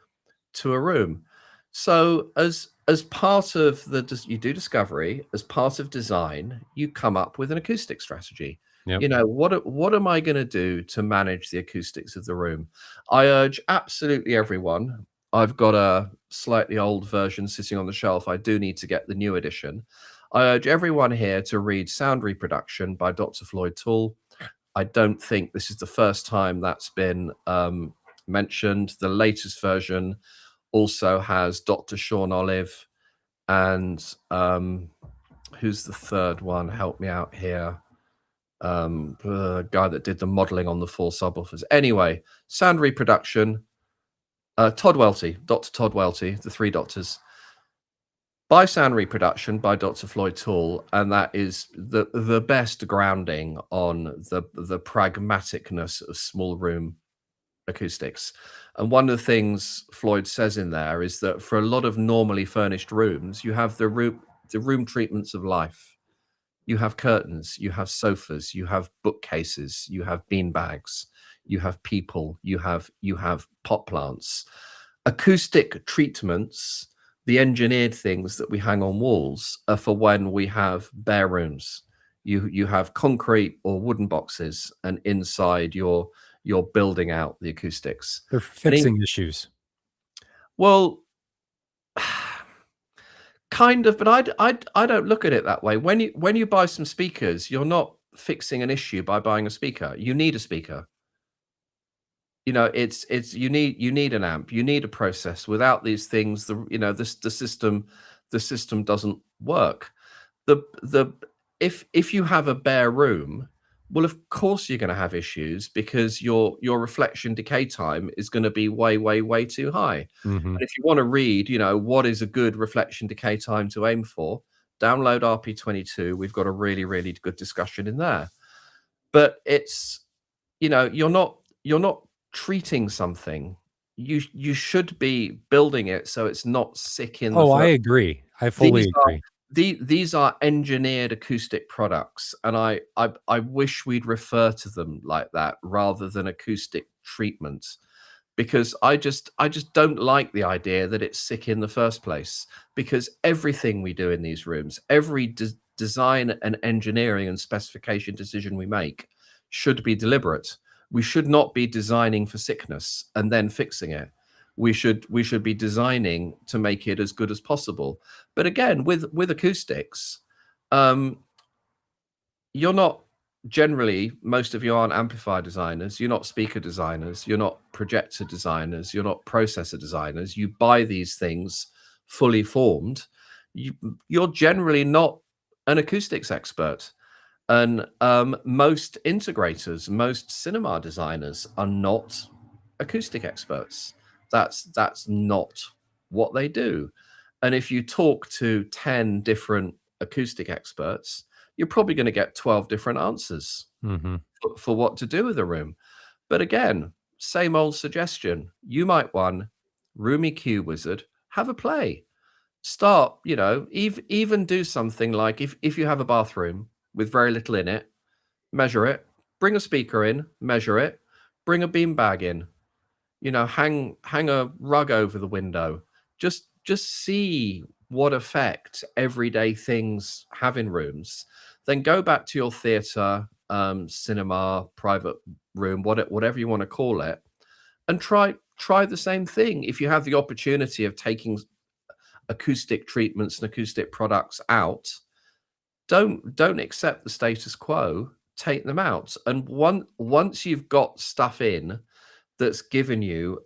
to a room. So as part of you do discovery, as part of design, you come up with an acoustic strategy. Yep. What am I going to do to manage the acoustics of the room? I urge absolutely everyone. I've got a slightly old version sitting on the shelf. I do need to get the new edition. I urge everyone here to read Sound Reproduction by Dr. Floyd Toole. I don't think this is the first time that's been mentioned. The latest version also has Dr. Sean Olive and who's the third one? Help me out here. The guy that did the modeling on the 4 subwoofers. Anyway, Sound Reproduction, Todd Welty, Dr. Todd Welty, the 3 doctors. By Sound Reproduction by Dr. Floyd Toole, and that is the best grounding on the pragmaticness of small room acoustics. And one of the things Floyd says in there is that for a lot of normally furnished rooms, you have the room treatments of life. You have curtains, you have sofas, you have bookcases, you have bean bags, you have people, you have pot plants. Acoustic treatments, the engineered things that we hang on walls, are for when we have bare rooms. You have concrete or wooden boxes, and inside you're building out the acoustics. They're And fixing issues. well, kind of, but I don't look at it that way. When you buy some speakers, you're not fixing an issue by buying a speaker. You need a speaker. It's you need an amp, you need a process. Without these things, the system doesn't work. The if you have a bare room, well, of course you're going to have issues because your reflection decay time is going to be way too high. Mhm. And if you want to read, what is a good reflection decay time to aim for, download RP22. We've got a really good discussion in there. But it's you're not treating something. You should be building it so it's not sick in the Oh, I first. agree. I These fully are agree. these are engineered acoustic products, and I wish we'd refer to them like that rather than acoustic treatments, because I just don't like the idea that it's sick in the first place, because everything we do in these rooms, every design and engineering and specification decision we make should be deliberate. We should not be designing for sickness and then fixing it. We should be designing to make it as good as possible. But again, with acoustics, um, you're not generally, most of you aren't amplifier designers, you're not speaker designers, you're not projector designers, you're not processor designers. You buy these things fully formed. You're generally not an acoustics expert. And most integrators, most cinema designers are not acoustic experts. That's not what they do. And if you talk to 10 different acoustic experts, you're probably going to get 12 different answers Hmm. for what to do with a room. But again, same old suggestion. You might want Room EQ Wizard, have a play. Start, even do something like, if you have a bathroom with very little in it, measure it, bring a speaker in, measure it, bring a beanbag in, hang a rug over the window. Just see what effect everyday things have in rooms. Then go back to your theater, cinema, private room, whatever you want to call it, and try the same thing. If you have the opportunity of taking acoustic treatments and acoustic products out, don't accept the status quo. Take them out, and once you've got stuff in that's given you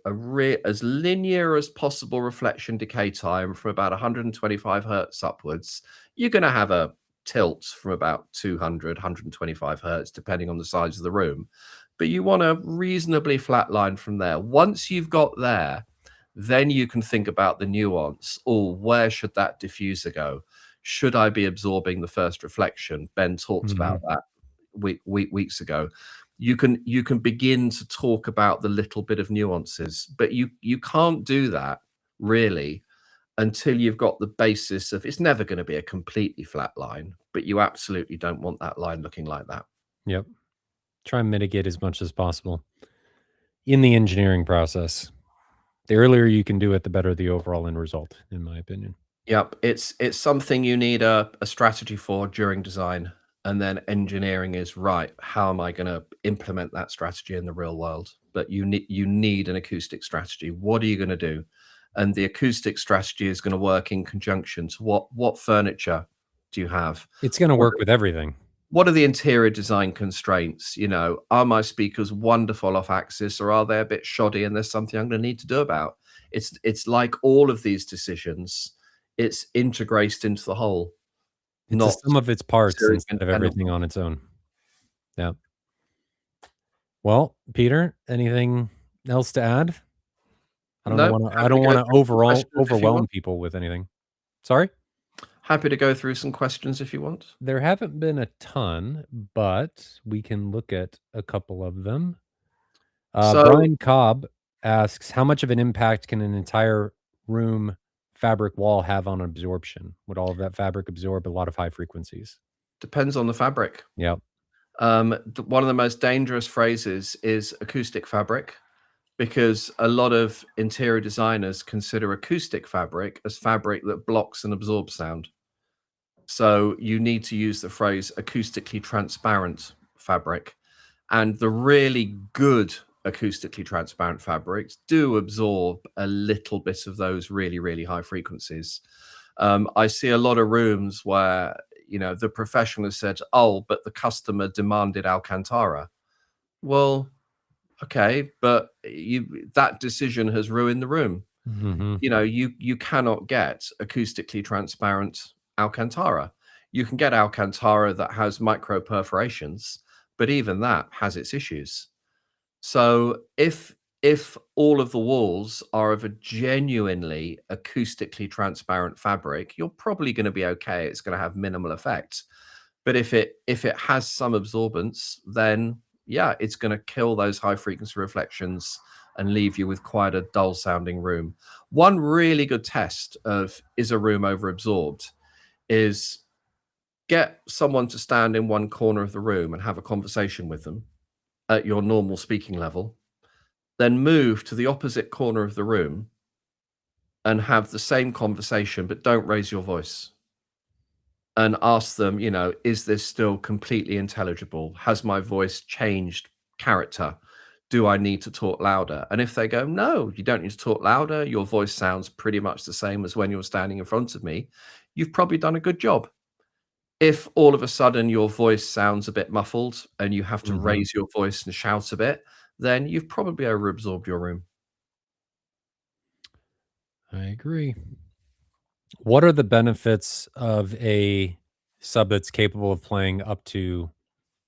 as linear as possible reflection decay time from about 125 hertz upwards, you're going to have a tilt from about 200, 125 hertz, depending on the size of the room. But you want a reasonably flat line from there. Once you've got there, then you can think about the nuance. Oh, where should that diffuser go? Should I be absorbing the first reflection? Ben talked about that weeks ago. You can begin to talk about the little bit of nuances, but you can't do that really until you've got the basis of, it's never going to be a completely flat line, but you absolutely don't want that line looking like that. Yep. Try and mitigate as much as possible in the engineering process. The earlier you can do it, the better the overall end result, in my opinion. Yep, it's something you need a strategy for during design, and then engineering is right. How am I going to implement that strategy in the real world? But you need an acoustic strategy. What are you going to do? And the acoustic strategy is going to work in conjunction to what furniture do you have? It's going to What work with everything. what are the interior design constraints? Are my speakers wonderful off axis, or are they a bit shoddy and there's something I'm going to need to do about? It's like all of these decisions, it's integrated into the whole, It's a not sum of its parts necessarily instead of independent. everything on its own. Yeah. Well, Peter, anything else to add? No, I happy to don't go wanna through some questions if you overwhelm want. people with anything. Sorry? Happy to go through some questions if you want. There haven't been a ton, but we can look at a couple of them. So Brian Cobb asks, "How much of an impact can an entire room fabric wall have on absorption? Would all of that fabric absorb a lot of high frequencies?" depends on the fabric. Yep. One of the most dangerous phrases is acoustic fabric, because a lot of interior designers consider acoustic fabric as fabric that blocks and absorbs sound. So you need to use the phrase acoustically transparent fabric. And the really good acoustically transparent fabrics do absorb a little bit of those really, really high frequencies. I see a lot of rooms where, the professional has said, oh, but the customer demanded Alcantara. Well, okay, but that decision has ruined the room. Mhm. You cannot get acoustically transparent Alcantara. You can get Alcantara that has micro perforations, but even that has its issues. So if all of the walls are of a genuinely acoustically transparent fabric, you're probably going to be okay. It's going to have minimal effect. But if it has some absorbance, then yeah, it's going to kill those high frequency reflections and leave you with quite a dull sounding room. One really good test of, is a room over absorbed, is get someone to stand in one corner of the room and have a conversation with them at your normal speaking level, then move to the opposite corner of the room and have the same conversation, but don't raise your voice. And ask them, is this still completely intelligible? Has my voice changed character? Do I need to talk louder? And if they go, no, you don't need to talk louder, your voice sounds pretty much the same as when you were standing in front of me, you've probably done a good job. If all of a sudden your voice sounds a bit muffled and you have to Mhm. raise your voice and shout a bit, then you've probably overabsorbed your room. I agree. What are the benefits of a sub that's capable of playing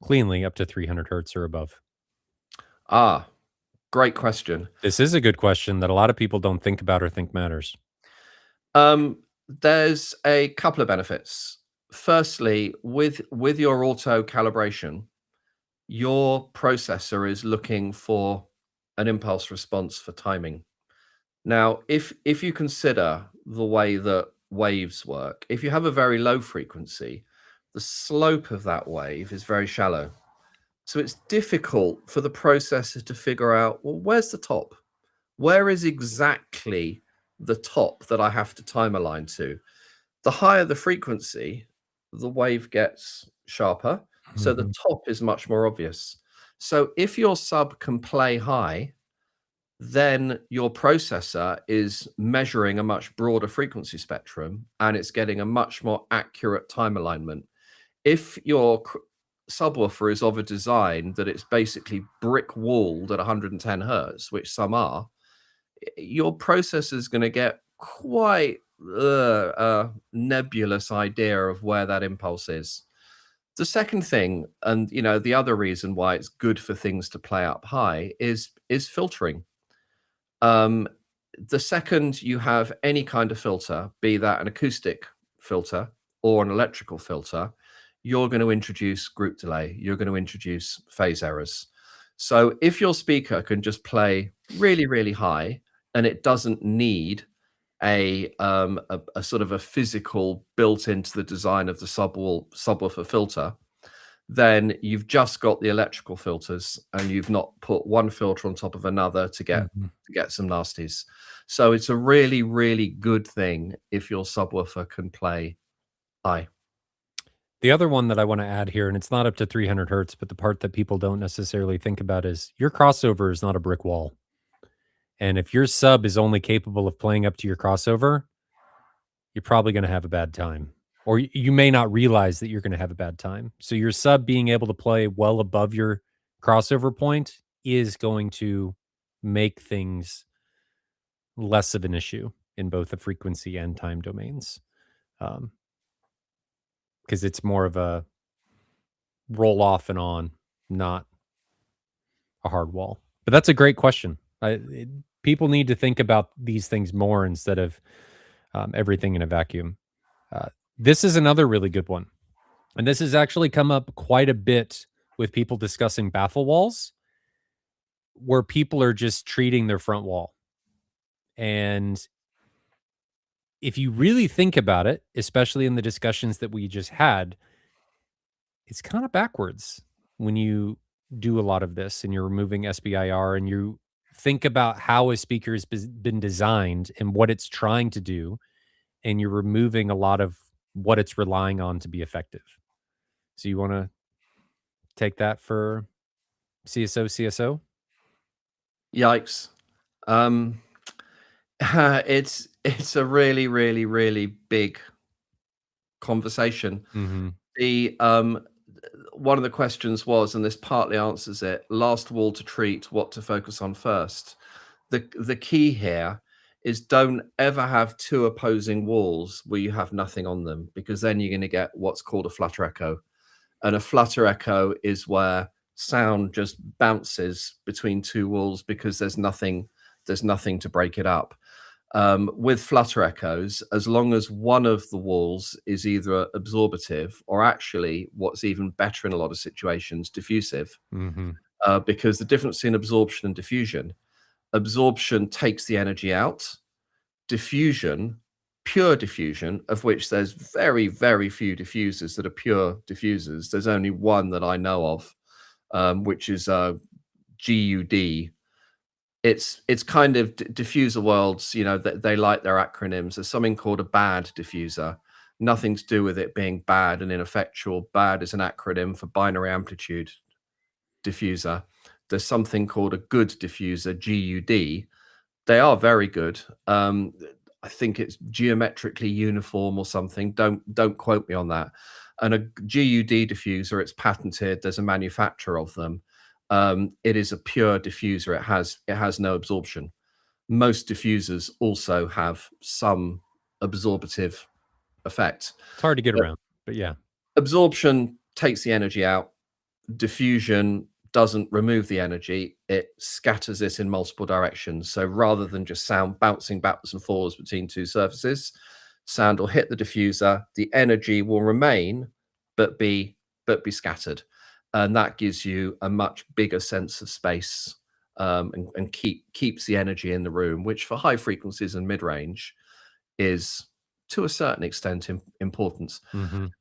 cleanly up to 300 hertz or above? Ah, great question. This is a good question that a lot of people don't think about or think matters. There's a couple of benefits. Firstly, with your auto calibration, your processor is looking for an impulse response for timing. Now, if you consider the way that waves work, if you have a very low frequency, the slope of that wave is very shallow. So it's difficult for the processor to figure out, well, where's the top? Where is exactly the top that I have to time align to? The higher the frequency, the wave gets sharper. So the Mhm. top is much more obvious. So if your sub can play high, then your processor is measuring a much broader frequency spectrum and it's getting a much more accurate time alignment. If your subwoofer is of a design that it's basically brick walled at 110 hertz, which some are, your processor is going to get quite a nebulous idea of where that impulse is. The second thing, and the other reason why it's good for things to play up high is filtering. Um, the second you have any kind of filter, be that an acoustic filter or an electrical filter, you're going to introduce group delay. You're going to introduce phase errors. So if your speaker can just play really, really high and it doesn't need a sort of a physical built into the design of the subwoofer filter, then you've just got the electrical filters and you've not put one filter on top of another to get Mhm. some nasties. So it's a really, really good thing if your subwoofer can play high. The other one that I want to add here, and it's not up to 300 hertz, but the part that people don't necessarily think about is your crossover is not a brick wall. And if your sub is only capable of playing up to your crossover, you're probably going to have a bad time. Or you may not realize that you're going to have a bad time. So your sub being able to play well above your crossover point is going to make things less of an issue in both the frequency and time domains. Because it's more of a roll off and on, not a hard wall. But that's a great question. People need to think about these things more instead of everything in a vacuum. Uh, this is another really good one. And this has actually come up quite a bit with people discussing baffle walls, where people are just treating their front wall. And if you really think about it, especially in the discussions that we just had, it's kind of backwards when you do a lot of this and you're removing SBIR and you think about how a speaker has been designed and what it's trying to do, and you're removing a lot of what it's relying on to be effective. So you want to take that for CSO? Yikes. Um, it's a really, really, really big conversation. Mhm. The one of the questions was, and this partly answers it, last wall to treat, what to focus on first. The key here is don't ever have two opposing walls where you have nothing on them, because then you're going to get what's called a flutter echo. And a flutter echo is where sound just bounces between two walls because there's nothing to break it up. With flutter echoes, as long as one of the walls is either absorbative or, actually, what's even better in a lot of situations, diffusive, Mhm. because the difference in absorption and diffusion, absorption takes the energy out, diffusion pure diffusion, of which there's very, very few diffusers that are pure diffusers. There's only one that I know of, which is GUD. It's kind of diffuser worlds, you know, they like their acronyms. There's something called a bad diffuser. Nothing to do with it being bad and ineffectual. Bad is an acronym for binary amplitude diffuser. There's something called a good diffuser, GUD. They are very good. I think it's geometrically uniform or something. Don't quote me on that. And a GUD diffuser, it's patented. There's a manufacturer of them. It is a pure diffuser. It has no absorption. Most diffusers also have some absorptive effect. It's hard to get But around, but yeah. absorption takes the energy out. Diffusion doesn't remove the energy, it scatters it in multiple directions. So rather than just sound bouncing backwards and forwards between two surfaces, sound will hit the diffuser, the energy will remain, but be scattered. And that gives you a much bigger sense of space, and keeps the energy in the room, which for high frequencies and mid-range is to a certain extent important. Mhm.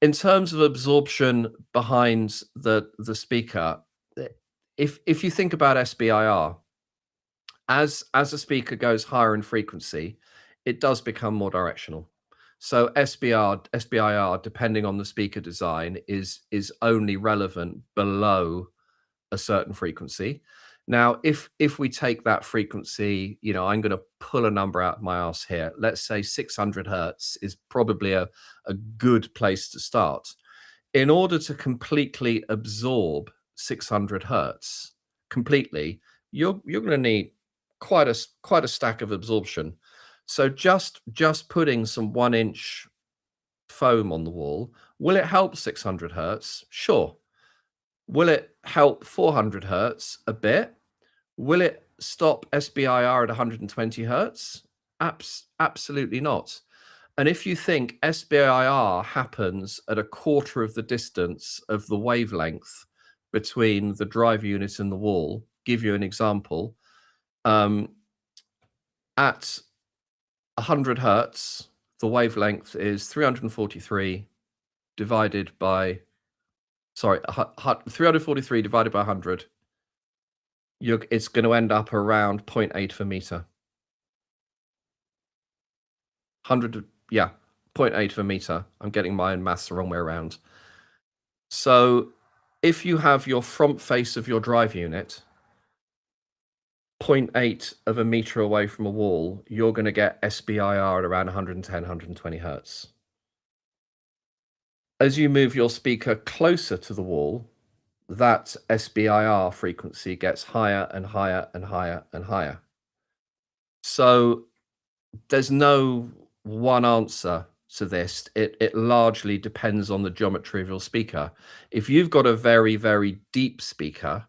In terms of absorption behind the speaker, if you think about SBIR, as a speaker goes higher in frequency, it does become more directional. So SBIR, depending on the speaker design, is only relevant below a certain frequency. Now, if we take that frequency, you know, I'm going to pull a number out of my ass here. Let's say 600 hertz is probably a good place to start. In order to completely absorb 600 hertz completely, you're going to need quite a stack of absorption. So just putting some 1-inch foam on the wall, will it help 600 hertz? Sure. Will it help 400 hertz? A bit. Will it stop SBIR at 120 hertz? Absolutely not. And if you think SBIR happens at a quarter of the distance of the wavelength between the drive unit and the wall, give you an example. At 100 hertz, the wavelength is 343 divided by, 343 divided by 100. It's going to end up around 0.8 per meter. 100, yeah, 0.8 per meter. I'm getting my own maths the wrong way around. So if you have your front face of your drive unit 0.8 of a meter away from a wall, you're going to get SBIR at around 110, 120 hertz. As you move your speaker closer to the wall, that SBIR frequency gets higher and higher and higher and higher. So there's no one answer to this. It largely depends on the geometry of your speaker. If you've got a very, very deep speaker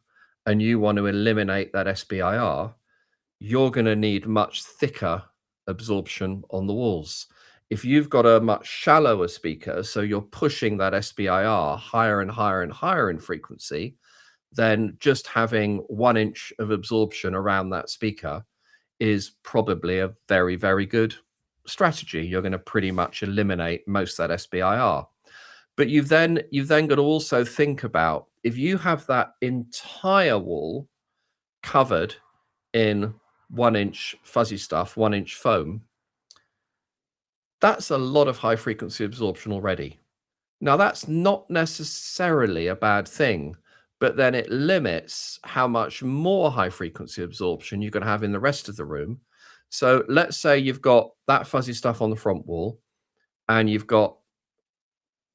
and you want to eliminate that SBIR, you're going to need much thicker absorption on the walls. If you've got a much shallower speaker, so you're pushing that SBIR higher and higher and higher in frequency, then just having 1 inch of absorption around that speaker is probably a very, very good strategy. You're going to pretty much eliminate most of that SBIR. But you've then got to also think about, if you have that entire wall covered in 1-inch fuzzy stuff, 1-inch foam, that's a lot of high frequency absorption already. Now, that's not necessarily a bad thing, but then it limits how much more high frequency absorption you can have in the rest of the room. So let's say you've got that fuzzy stuff on the front wall and you've got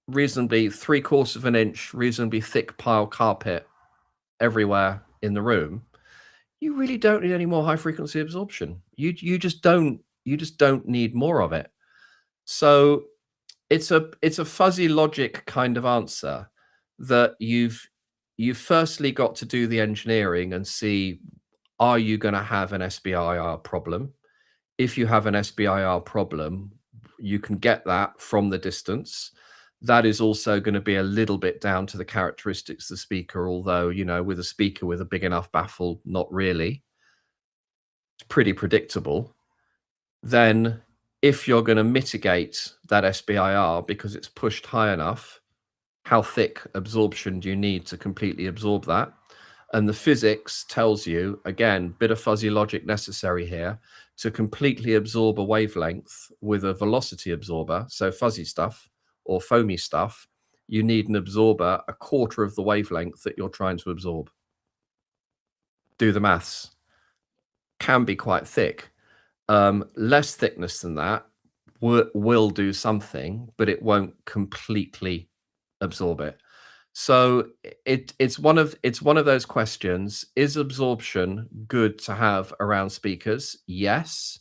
reasonably 3/4 of an inch, reasonably thick pile carpet everywhere in the room. You really don't need any more high frequency absorption. You just don't need more of it. So it's a fuzzy logic kind of answer that you've firstly got to do the engineering and see, are you going to have an SBIR problem? If you have an SBIR problem, you can get that from the distance. That is also going to be a little bit down to the characteristics of the speaker, although, you know, with a speaker with a big enough baffle, not really. It's pretty predictable. Then if you're going to mitigate that SBIR because it's pushed high enough, how thick absorption do you need to completely absorb that? And the physics tells you, again, bit of fuzzy logic necessary here, to completely absorb a wavelength with a velocity absorber, so fuzzy stuff or foamy stuff, you need an absorber a quarter of the wavelength that you're trying to absorb. Do the maths. Can be quite thick. Less thickness than that will do something, but it won't completely absorb it. So it's one of those questions. Is absorption good to have around speakers? Yes.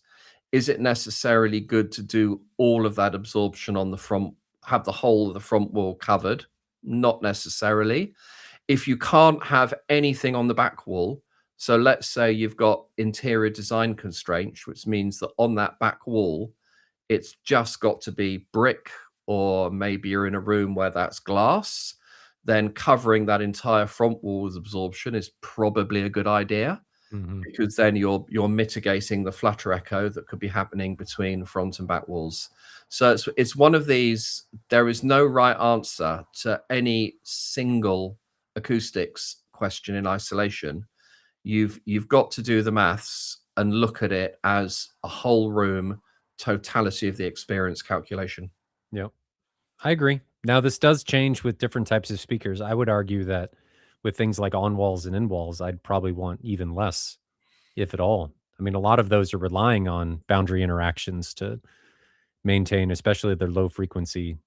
Is it necessarily good to do all of that absorption on the front, have the whole of the front wall covered? Not necessarily. If you can't have anything on the back wall, so let's say you've got interior design constraints, which means that on that back wall, it's just got to be brick, or maybe you're in a room where that's glass, then covering that entire front wall with absorption is probably a good idea, Mhm. because then you're mitigating the flutter echo that could be happening between front and back walls. So it's one of these. There is no right answer to any single acoustics question in isolation. You've got to do the maths and look at it as a whole room, totality of the experience calculation. Yep. I agree. Now, this does change with different types of speakers. I would argue that with things like on walls and in walls, I'd probably want even less, if at all. I mean, a lot of those are relying on boundary interactions to maintain, especially their low frequency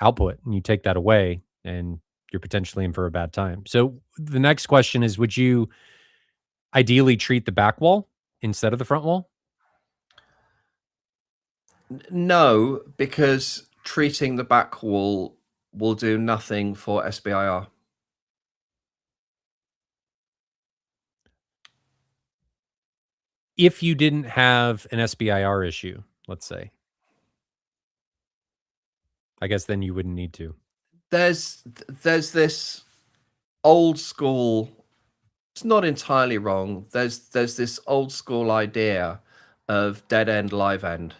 output. And you take that away, and you're potentially in for a bad time. So the next question is, would you ideally treat the back wall instead of the front wall? No, because treating the back wall will do nothing for SBIR. If you didn't have an SBIR issue, let's say, I guess then you wouldn't need to. There's this old school, it's not entirely wrong. There's this old school idea of dead end, live end.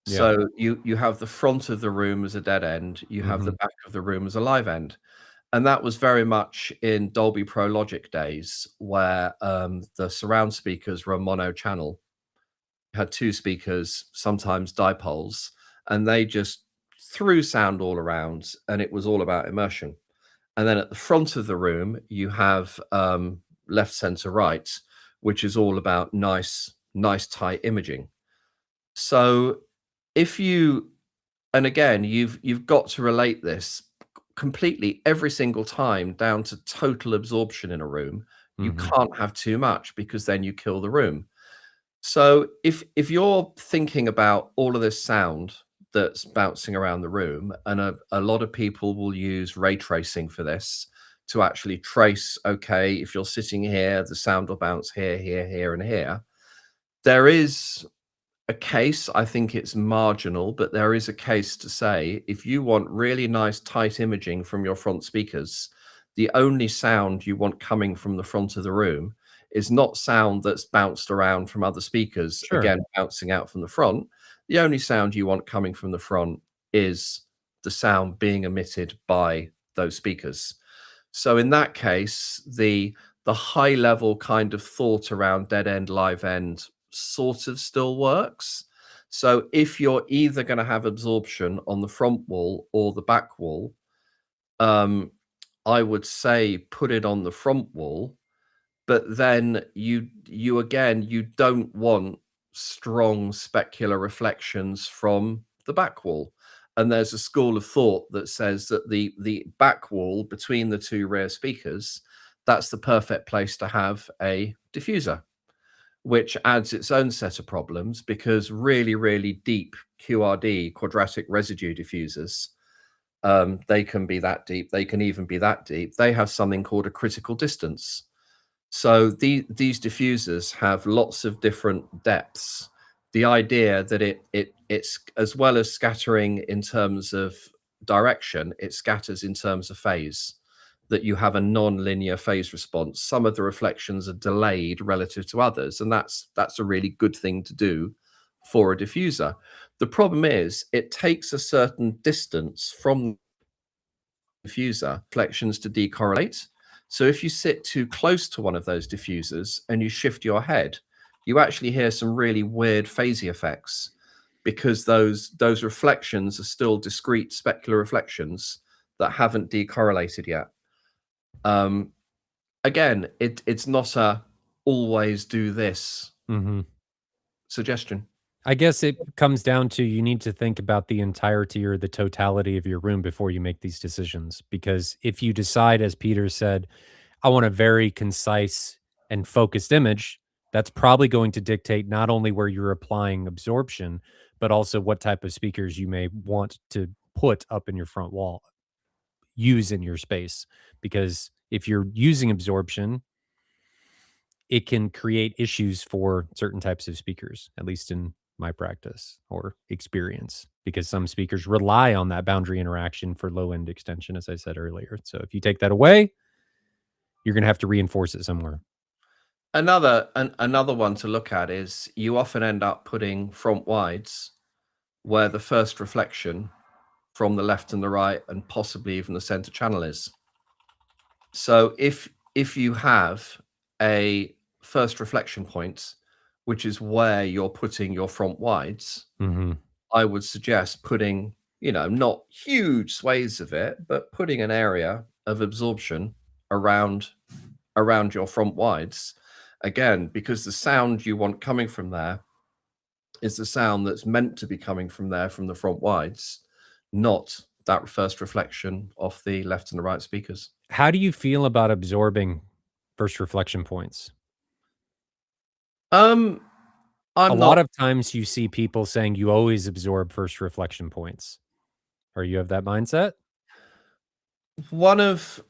Yeah. So you have the front of the room as a dead end, you have the Mhm. back of the room as a live end. And that was very much in Dolby Pro Logic days, where the surround speakers were a mono channel, had two speakers, sometimes dipoles, and they just threw sound all around, and it was all about immersion. And then at the front of the room, you have left, center, right, which is all about nice tight imaging. So if you, and again, you've got to relate this completely every single time down to total absorption in a room. You Mhm. can't have too much, because then you kill the room. So if you're thinking about all of this sound that's bouncing around the room, and a lot of people will use ray tracing for this to actually trace, okay, if you're sitting here, the sound will bounce here, here, here, and here. There is a case, I think it's marginal, but there is a case to say, if you want really nice tight imaging from your front speakers, the only sound you want coming from the front of the room is not sound that's bounced around from other speakers, Sure. again, bouncing out from the front. The only sound you want coming from the front is the sound being emitted by those speakers. So in that case, the high level kind of thought around dead end, live end sort of still works. So if you're either going to have absorption on the front wall or the back wall, um, I would say put it on the front wall, but then you again, you don't want strong specular reflections from the back wall. And there's a school of thought that says that the back wall between the two rear speakers, that's the perfect place to have a diffuser, which adds its own set of problems, because really deep QRD, quadratic residue diffusers, they can be that deep. They can even be that deep. They have something called a critical distance. So these diffusers have lots of different depths. The idea that it's, as well as scattering in terms of direction, it scatters in terms of phase, that you have a non-linear phase response. Some of the reflections are delayed relative to others, and that's a really good thing to do for a diffuser. The problem is it takes a certain distance from the diffuser reflections to decorrelate. So if you sit too close to one of those diffusers and you shift your head, you actually hear some really weird phasey effects because those reflections are still discrete specular reflections that haven't decorrelated yet. Again, it's not a always do this Mhm. suggestion. I guess it comes down to you need to think about the entirety or the totality of your room before you make these decisions. Because if you decide, as Peter said, I want a very concise and focused image, that's probably going to dictate not only where you're applying absorption, but also what type of speakers you may want to put up in your front wall, use in your space. Because if you're using absorption, it can create issues for certain types of speakers, at least in my practice or experience, because some speakers rely on that boundary interaction for low end extension, as I said earlier. So if you take that away, you're going to have to reinforce it somewhere. Another one to look at is you often end up putting front wides where the first reflection from the left and the right and possibly even the center channel is. So if you have a first reflection point, which is where you're putting your front wides, Hmm. I would suggest putting, not huge swathes of it, but putting an area of absorption around your front wides. Again, because the sound you want coming from there is the sound that's meant to be coming from there from the front wides, not that first reflection off the left and the right speakers. How do you feel about absorbing first reflection points? Um, A I'm lot not of times you see people saying you always absorb first reflection points. Or you have that mindset? one of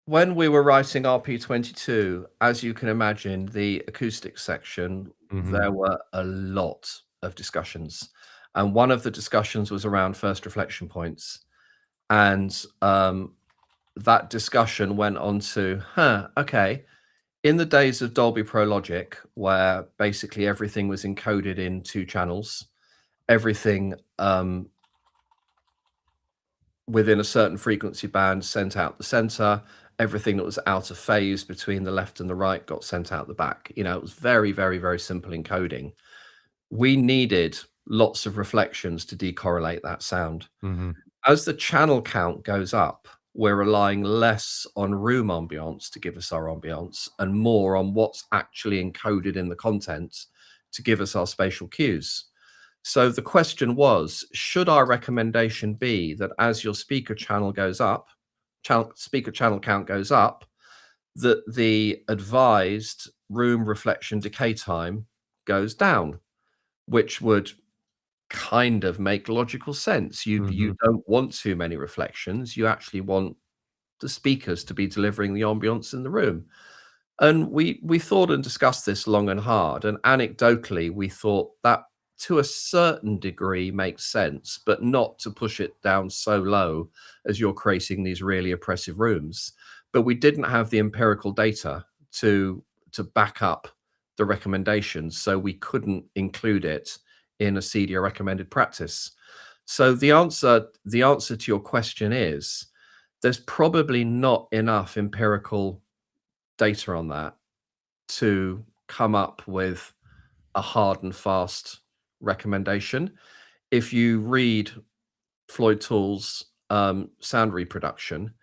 when we were writing RP22, as you can imagine, the acoustic section, Hmm. there were a lot of discussions. And one of the discussions was around first reflection points. And that discussion went on to, okay, in the days of Dolby Pro Logic, where basically everything was encoded in 2 channels, everything within a certain frequency band sent out the center, everything that was out of phase between the left and the right got sent out the back. It was very, very, very simple encoding. We needed lots of reflections to decorrelate that sound. Hmm. As the channel count goes up, we're relying less on room ambiance to give us our ambiance and more on what's actually encoded in the content to give us our spatial cues. So the question was, should our recommendation be that as your speaker channel goes up, speaker channel count goes up, that the advised room reflection decay time goes down, which would kind of make logical sense. You Hmm. don't want too many reflections. You actually want the speakers to be delivering the ambience in the room. And we thought and discussed this long and hard. And anecdotally, we thought that to a certain degree makes sense, but not to push it down so low as you're creating these really oppressive rooms. But we didn't have the empirical data to back up the recommendations, so we couldn't include it in a CDO recommended practice. So the answer to your question is there's probably not enough empirical data on that to come up with a hard and fast recommendation. If you read Floyd Toole's sound reproduction,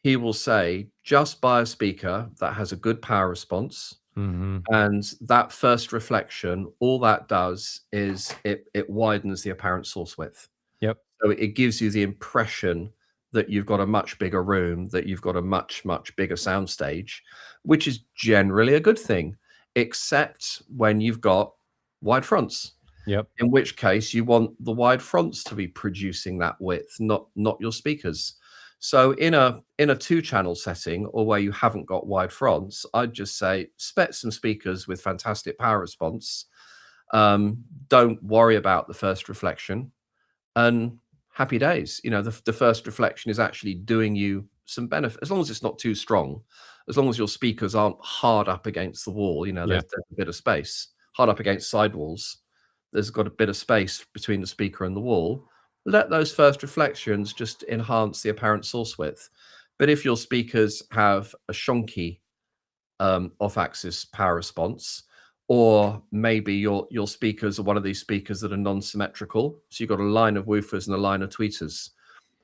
he will say just buy a speaker that has a good power response. Hmm. And that first reflection, all that does is it widens the apparent source width. Yep. So it gives you the impression that you've got a much bigger room, that you've got a much, much bigger soundstage, which is generally a good thing, except when you've got wide fronts, Yep. in which case you want the wide fronts to be producing that width, not your speakers. So in a 2-channel setting or where you haven't got wide fronts, I'd just say spec some speakers with fantastic power response. Don't worry about the first reflection and happy days. The first reflection is actually doing you some benefit as long as it's not too strong, as long as your speakers aren't hard up against the wall. Yeah. There's a bit of space, hard up against sidewalls. there's got a bit of space between the speaker and the wall, let those first reflections just enhance the apparent source width. But if your speakers have a shonky off-axis power response, or maybe your speakers are one of these speakers that are non-symmetrical, so you've got a line of woofers and a line of tweeters,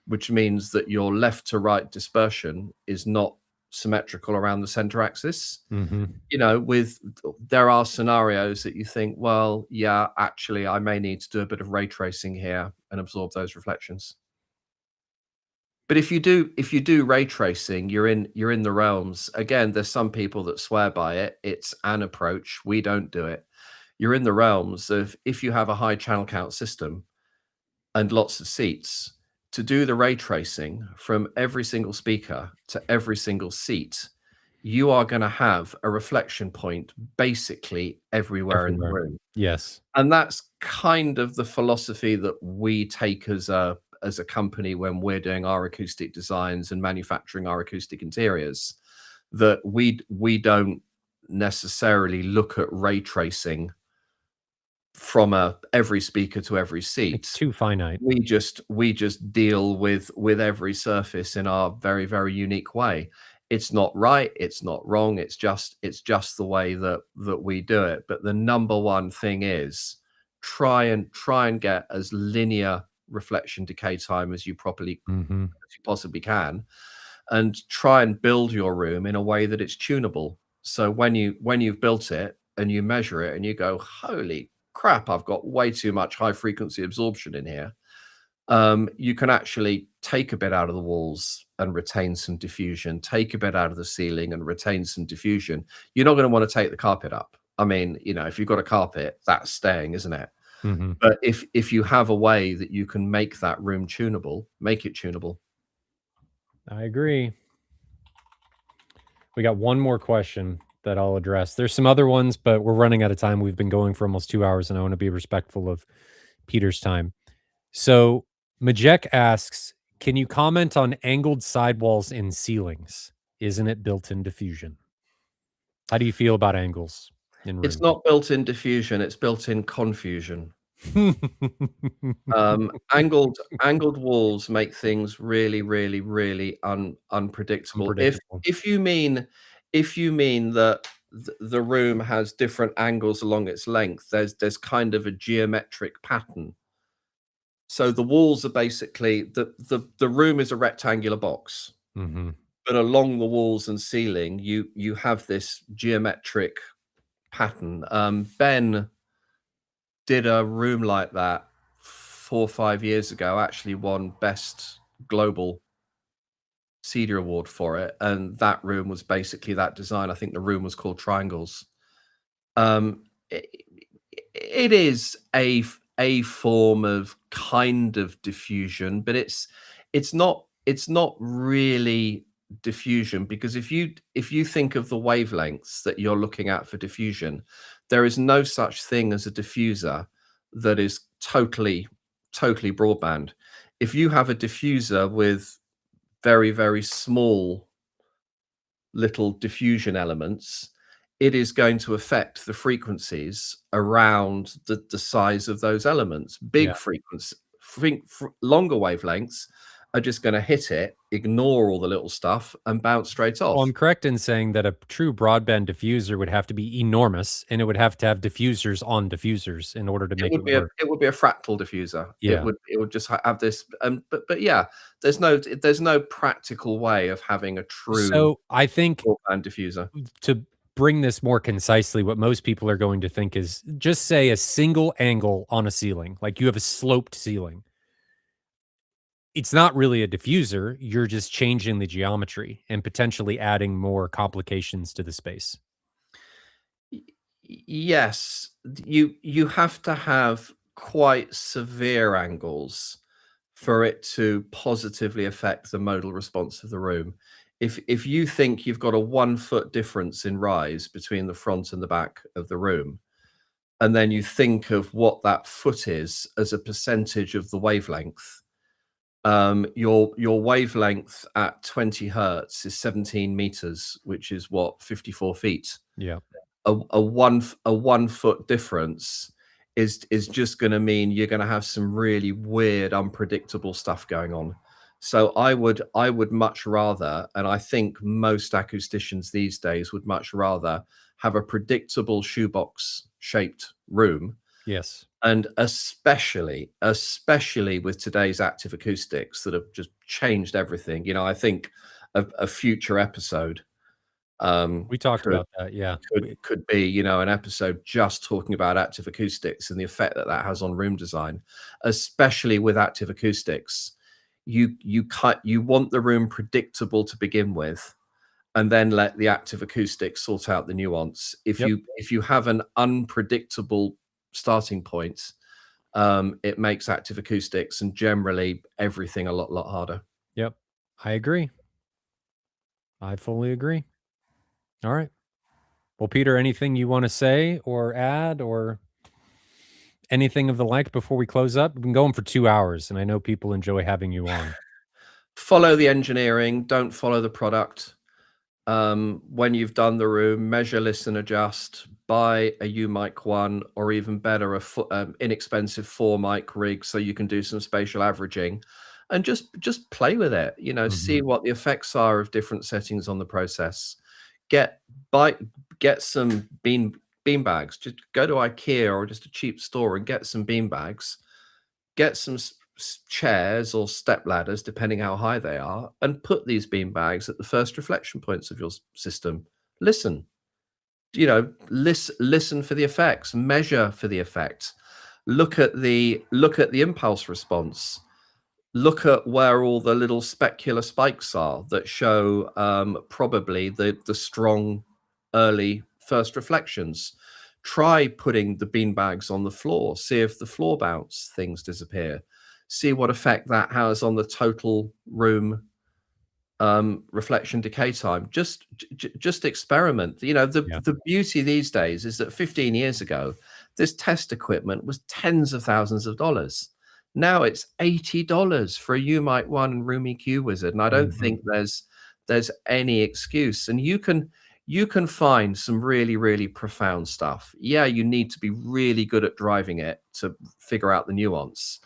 which means that your left to right dispersion is not symmetrical around the center axis. Mhm. You know, there are scenarios that you think, well, yeah, actually, I may need to do a bit of ray tracing here and absorb those reflections. But if you do ray tracing, you're in the realms. Again, there's some people that swear by it. It's an approach. We don't do it. You're in the realms of, if you have a high channel count system and lots of seats, to do the ray tracing from every single speaker to every single seat, you are going to have a reflection point basically everywhere in the Everywhere. room. Yes. And that's kind of the philosophy that we take as a company when we're doing our acoustic designs and manufacturing our acoustic interiors, that we don't necessarily look at ray tracing from every speaker to every It's seat. too finite. We just deal with every surface in our very, very unique way. It's not right, it's not wrong, it's just the way that we do it. But the number one thing is, try and get as linear reflection decay time as you Mhm. possibly can, and try and build your room in a way that it's tunable. So when you've built it and you measure it and you go, holy crap, I've got way too much high frequency absorption in here, you can actually take a bit out of the walls and retain some diffusion, take a bit out of the ceiling and retain some diffusion. You're not going to want to take the carpet up. I mean, you know, if you've got a carpet, that's staying, isn't it? Mhm. But if you have a way that you can make that room tunable, make it tunable. I agree. We got one more question that I'll address. There's some other ones, but we're running out of time. We've been going for almost 2 hours, and I wanna be respectful of Peter's time. So, Majek asks, "Can you comment on angled sidewalls in ceilings? Isn't it built-in diffusion?" How do you feel about angles in It's rooms? not built-in diffusion, it's built-in confusion. Angled walls make things really, really, really unpredictable. Unpredictable. If you mean that the room has different angles along its length, there's kind of a geometric pattern. So the walls are basically, the room is a rectangular box, Mhm. but along the walls and ceiling, you have this geometric pattern. Ben did a room like that 4 or 5 years ago, actually won best global Cedar Award for it, and that room was basically that design. I think the room was called Triangles. It it is a form of kind of diffusion, but it's not really diffusion, because if you think of the wavelengths that you're looking at for diffusion, there is no such thing as a diffuser that is totally broadband. If you have a diffuser with very, very small little diffusion elements, it is going to affect the frequencies around the size of those elements. Yeah. Big frequency, longer wavelengths are just going to hit it, ignore all the little stuff, and bounce straight Well, off. I'm correct in saying that a true broadband diffuser would have to be enormous, and it would have to have diffusers on diffusers in order to make it work. It would be a fractal diffuser. Yeah. It would just have this. But yeah, there's no practical way of having a true So, I think broadband diffuser. to bring this more concisely, what most people are going to think is just say a single angle on a ceiling, like you have a sloped ceiling. It's not really a diffuser, you're just changing the geometry and potentially adding more complications to the space. Yes, you have to have quite severe angles for it to positively affect the modal response of the room. If you think you've got a 1 foot difference in rise between the front and the back of the room, and then you think of what that foot is as a percentage of the wavelength, your wavelength at 20 hertz is 17 meters, which is what, 54 feet. Yeah. A 1 foot difference is just going to mean you're going to have some really weird, unpredictable stuff going on. So I would much rather, and I think most acousticians these days would much rather have a predictable shoebox shaped room. Yes. And especially with today's active acoustics that have just changed everything. I think a future episode We talked could about that. Yeah. could be, an episode just talking about active acoustics and the effect that that has on room design, especially with active acoustics. You want the room predictable to begin with, and then let the active acoustics sort out the nuance. If Yep. you have an unpredictable starting point, it makes active acoustics and generally everything a lot harder. Yep. I agree. I fully agree. All right. Well, Peter, anything you want to say or add or anything of the like before we close up? We've been going for 2 hours, and I know people enjoy having you on. Follow the engineering, don't follow the product. When you've done the room, measure, listen, adjust, buy a U mic 1, or even better, inexpensive 4 mic rig so you can do some spatial averaging, and just play with it. See Mhm. what the effects are of different settings on the process. Get buy get some bean bags. Just go to IKEA or just a cheap store and get some bean bags. Get some chairs or step ladders, depending how high they are, and put these bean bags at the first reflection points of your system. Listen, listen for the effects, measure for the effects, look at the impulse response, look at where all the little specular spikes are that show probably the strong early first reflections. Try putting the bean bags on the floor, see if the floor bounce things disappear, see what effect that has on the total room reflection decay time. Just experiment. Yeah. The beauty these days is that 15 years ago this test equipment was tens of thousands of dollars. Now it's $80 for a UMIC 1 and Room EQ Wizard, and I don't Mhm. think there's any excuse. And you can find some really, really profound stuff. Yeah, you need to be really good at driving it to figure out the nuance,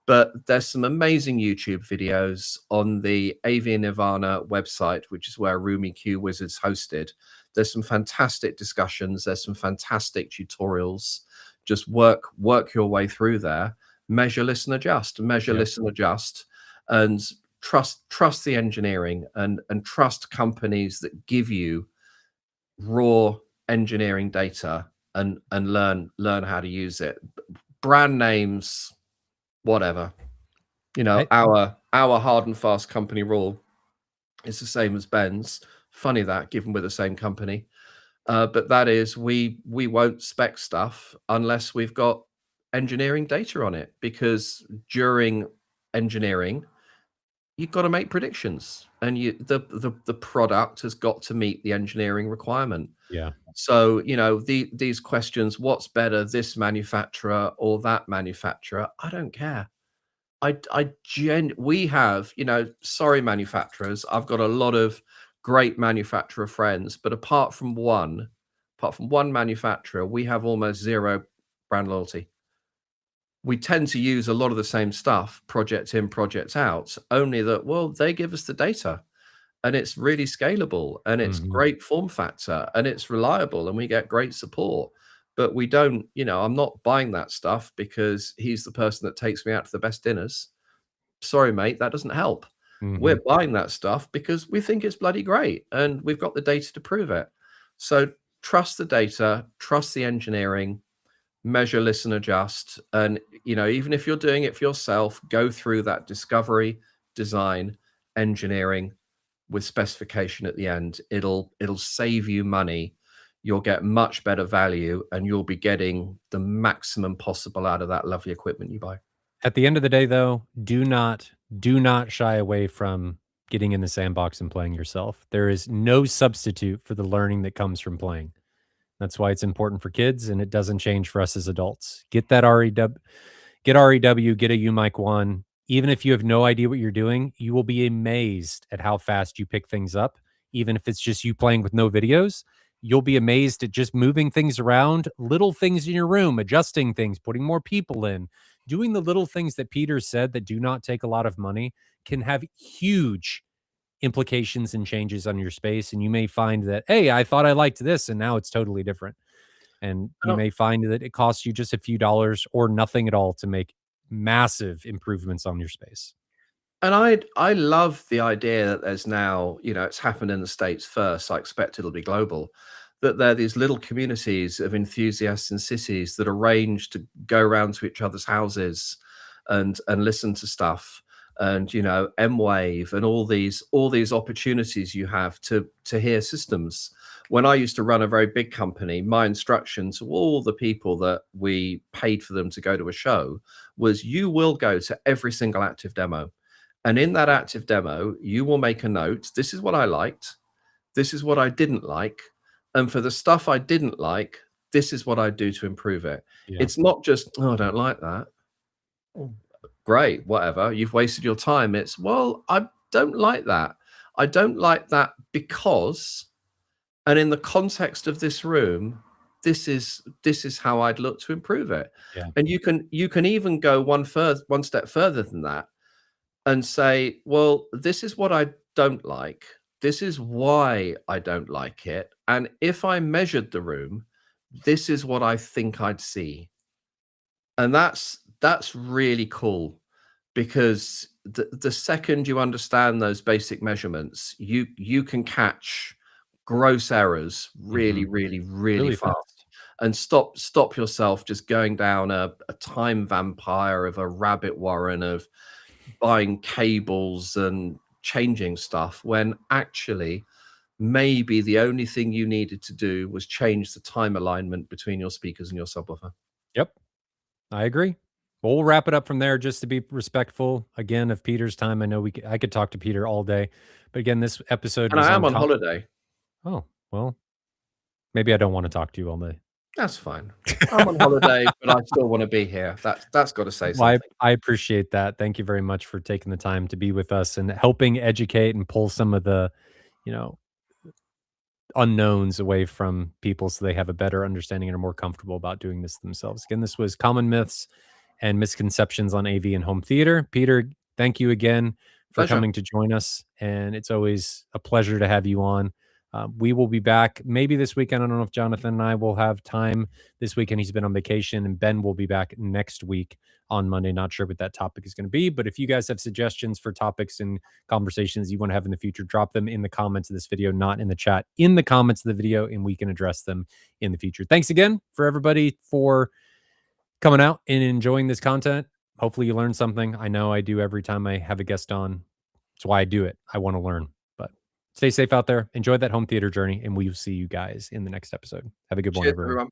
but there's some amazing YouTube videos on the AV Nirvana website, which is where Room EQ Wizard's hosted. There's some fantastic discussions. There's some fantastic tutorials. Just work your way through there. Measure, listen, adjust. Measure, Yep. listen, adjust, and trust the engineering, and trust companies that give you raw engineering data, and learn how to use it. Brand names, whatever. I Our hard and fast company rule is the same as Ben's. Funny that, given we're the same company, but that is, we won't spec stuff unless we've got engineering data on it, because during engineering you've got to make predictions, and the product has got to meet the engineering requirement. Yeah. So, these questions, what's better, this manufacturer or that manufacturer? I don't care. We have, sorry, manufacturers, I've got a lot of great manufacturer friends, but apart from one manufacturer, we have almost zero brand loyalty. We tend to use a lot of the same stuff, project in, project out, only that, well, they give us the data, and it's really scalable, and it's Mhm. great form factor, and it's reliable, and we get great support. But we don't, I'm not buying that stuff because he's the person that takes me out to the best dinners. Sorry, mate, that doesn't help. We're Mhm. buying that stuff because we think it's bloody great, and we've got the data to prove it. So trust the data, trust the engineering, measure, listen, adjust. And, even if you're doing it for yourself, go through that discovery, design, engineering with specification at the end. It'll save you money. You'll get much better value, and you'll be getting the maximum possible out of that lovely equipment you buy. At the end of the day, though, do not shy away from getting in the sandbox and playing yourself. There is no substitute for the learning that comes from playing. That's why it's important for kids, and it doesn't change for us as adults. Get that REW, get REW, get a UMIC 1. Even if you have no idea what you're doing, you will be amazed at how fast you pick things up, even if it's just you playing with no videos. you'll be amazed at just moving things around, little things in your room, adjusting things, putting more people in, doing the little things that Peter said that do not take a lot of money can have huge implications and changes on your space. And you may find that, hey, I thought I liked this and now it's totally different. And you may find that it costs you just a few dollars or nothing at all to make massive improvements on your space. And I love the idea that there's now, you know, it's happened in the States first. I expect it'll be global. That there are these little communities of enthusiasts in cities that arrange to go around to each other's houses and listen to stuff, and you know, M Wave and all these opportunities you have to hear systems. When I used to run a very big company, my instruction to all the people that we paid for them to go to a show was, you will go to every single active demo. And in that active demo, you will make a note. This is what I liked. This is what I didn't like. And for the stuff I didn't like, this is what I do to improve it. Yeah. It's not just, oh, I don't like that. Oh, great, whatever. You've wasted your time. It's, well, I don't like that. I don't like that because, and in the context of this room, this is how I'd look to improve it. Yeah. And you can even go one step further than that and say, well, this is what I don't like. This is why I don't like it. And if I measured the room, this is what I think I'd see. And that's really cool, because the second you understand those basic measurements, you can catch gross errors really, really, really Really fast, fast. and stop yourself just going down a time vampire of a rabbit warren of buying cables and changing stuff, when actually maybe the only thing you needed to do was change the time alignment between your speakers and your subwoofer. Yep. I agree. Well, we'll wrap it up from there just to be respectful again of Peter's time. I know I could talk to Peter all day, but again, this episode And was I am on on holiday. Oh, well, maybe I don't want to talk to you all day. That's fine. I'm on holiday, but I still want to be here. That's got to say Well, something. I appreciate that. Thank you very much for taking the time to be with us and helping educate and pull some of the, you know, unknowns away from people so they have a better understanding and are more comfortable about doing this themselves. Again, this was Common Myths and Misconceptions on AV and Home Theater. Peter, thank you again for Pleasure. coming to join us. And it's always a pleasure to have you on. We will be back maybe this weekend. I don't know if Jonathan and I will have time this weekend. He's been on vacation, and Ben will be back next week on Monday. Not sure what that topic is going to be, but if you guys have suggestions for topics and conversations you want to have in the future, drop them in the comments of this video, not in the chat, in the comments of the video, and we can address them in the future. Thanks again for everybody for coming out and enjoying this content. Hopefully you learned something. I know I do every time I have a guest on. That's why I do it. I want to learn. But stay safe out there. Enjoy that home theater journey, and we will see you guys in the next episode. Have a good one, Cheers, everyone. everyone.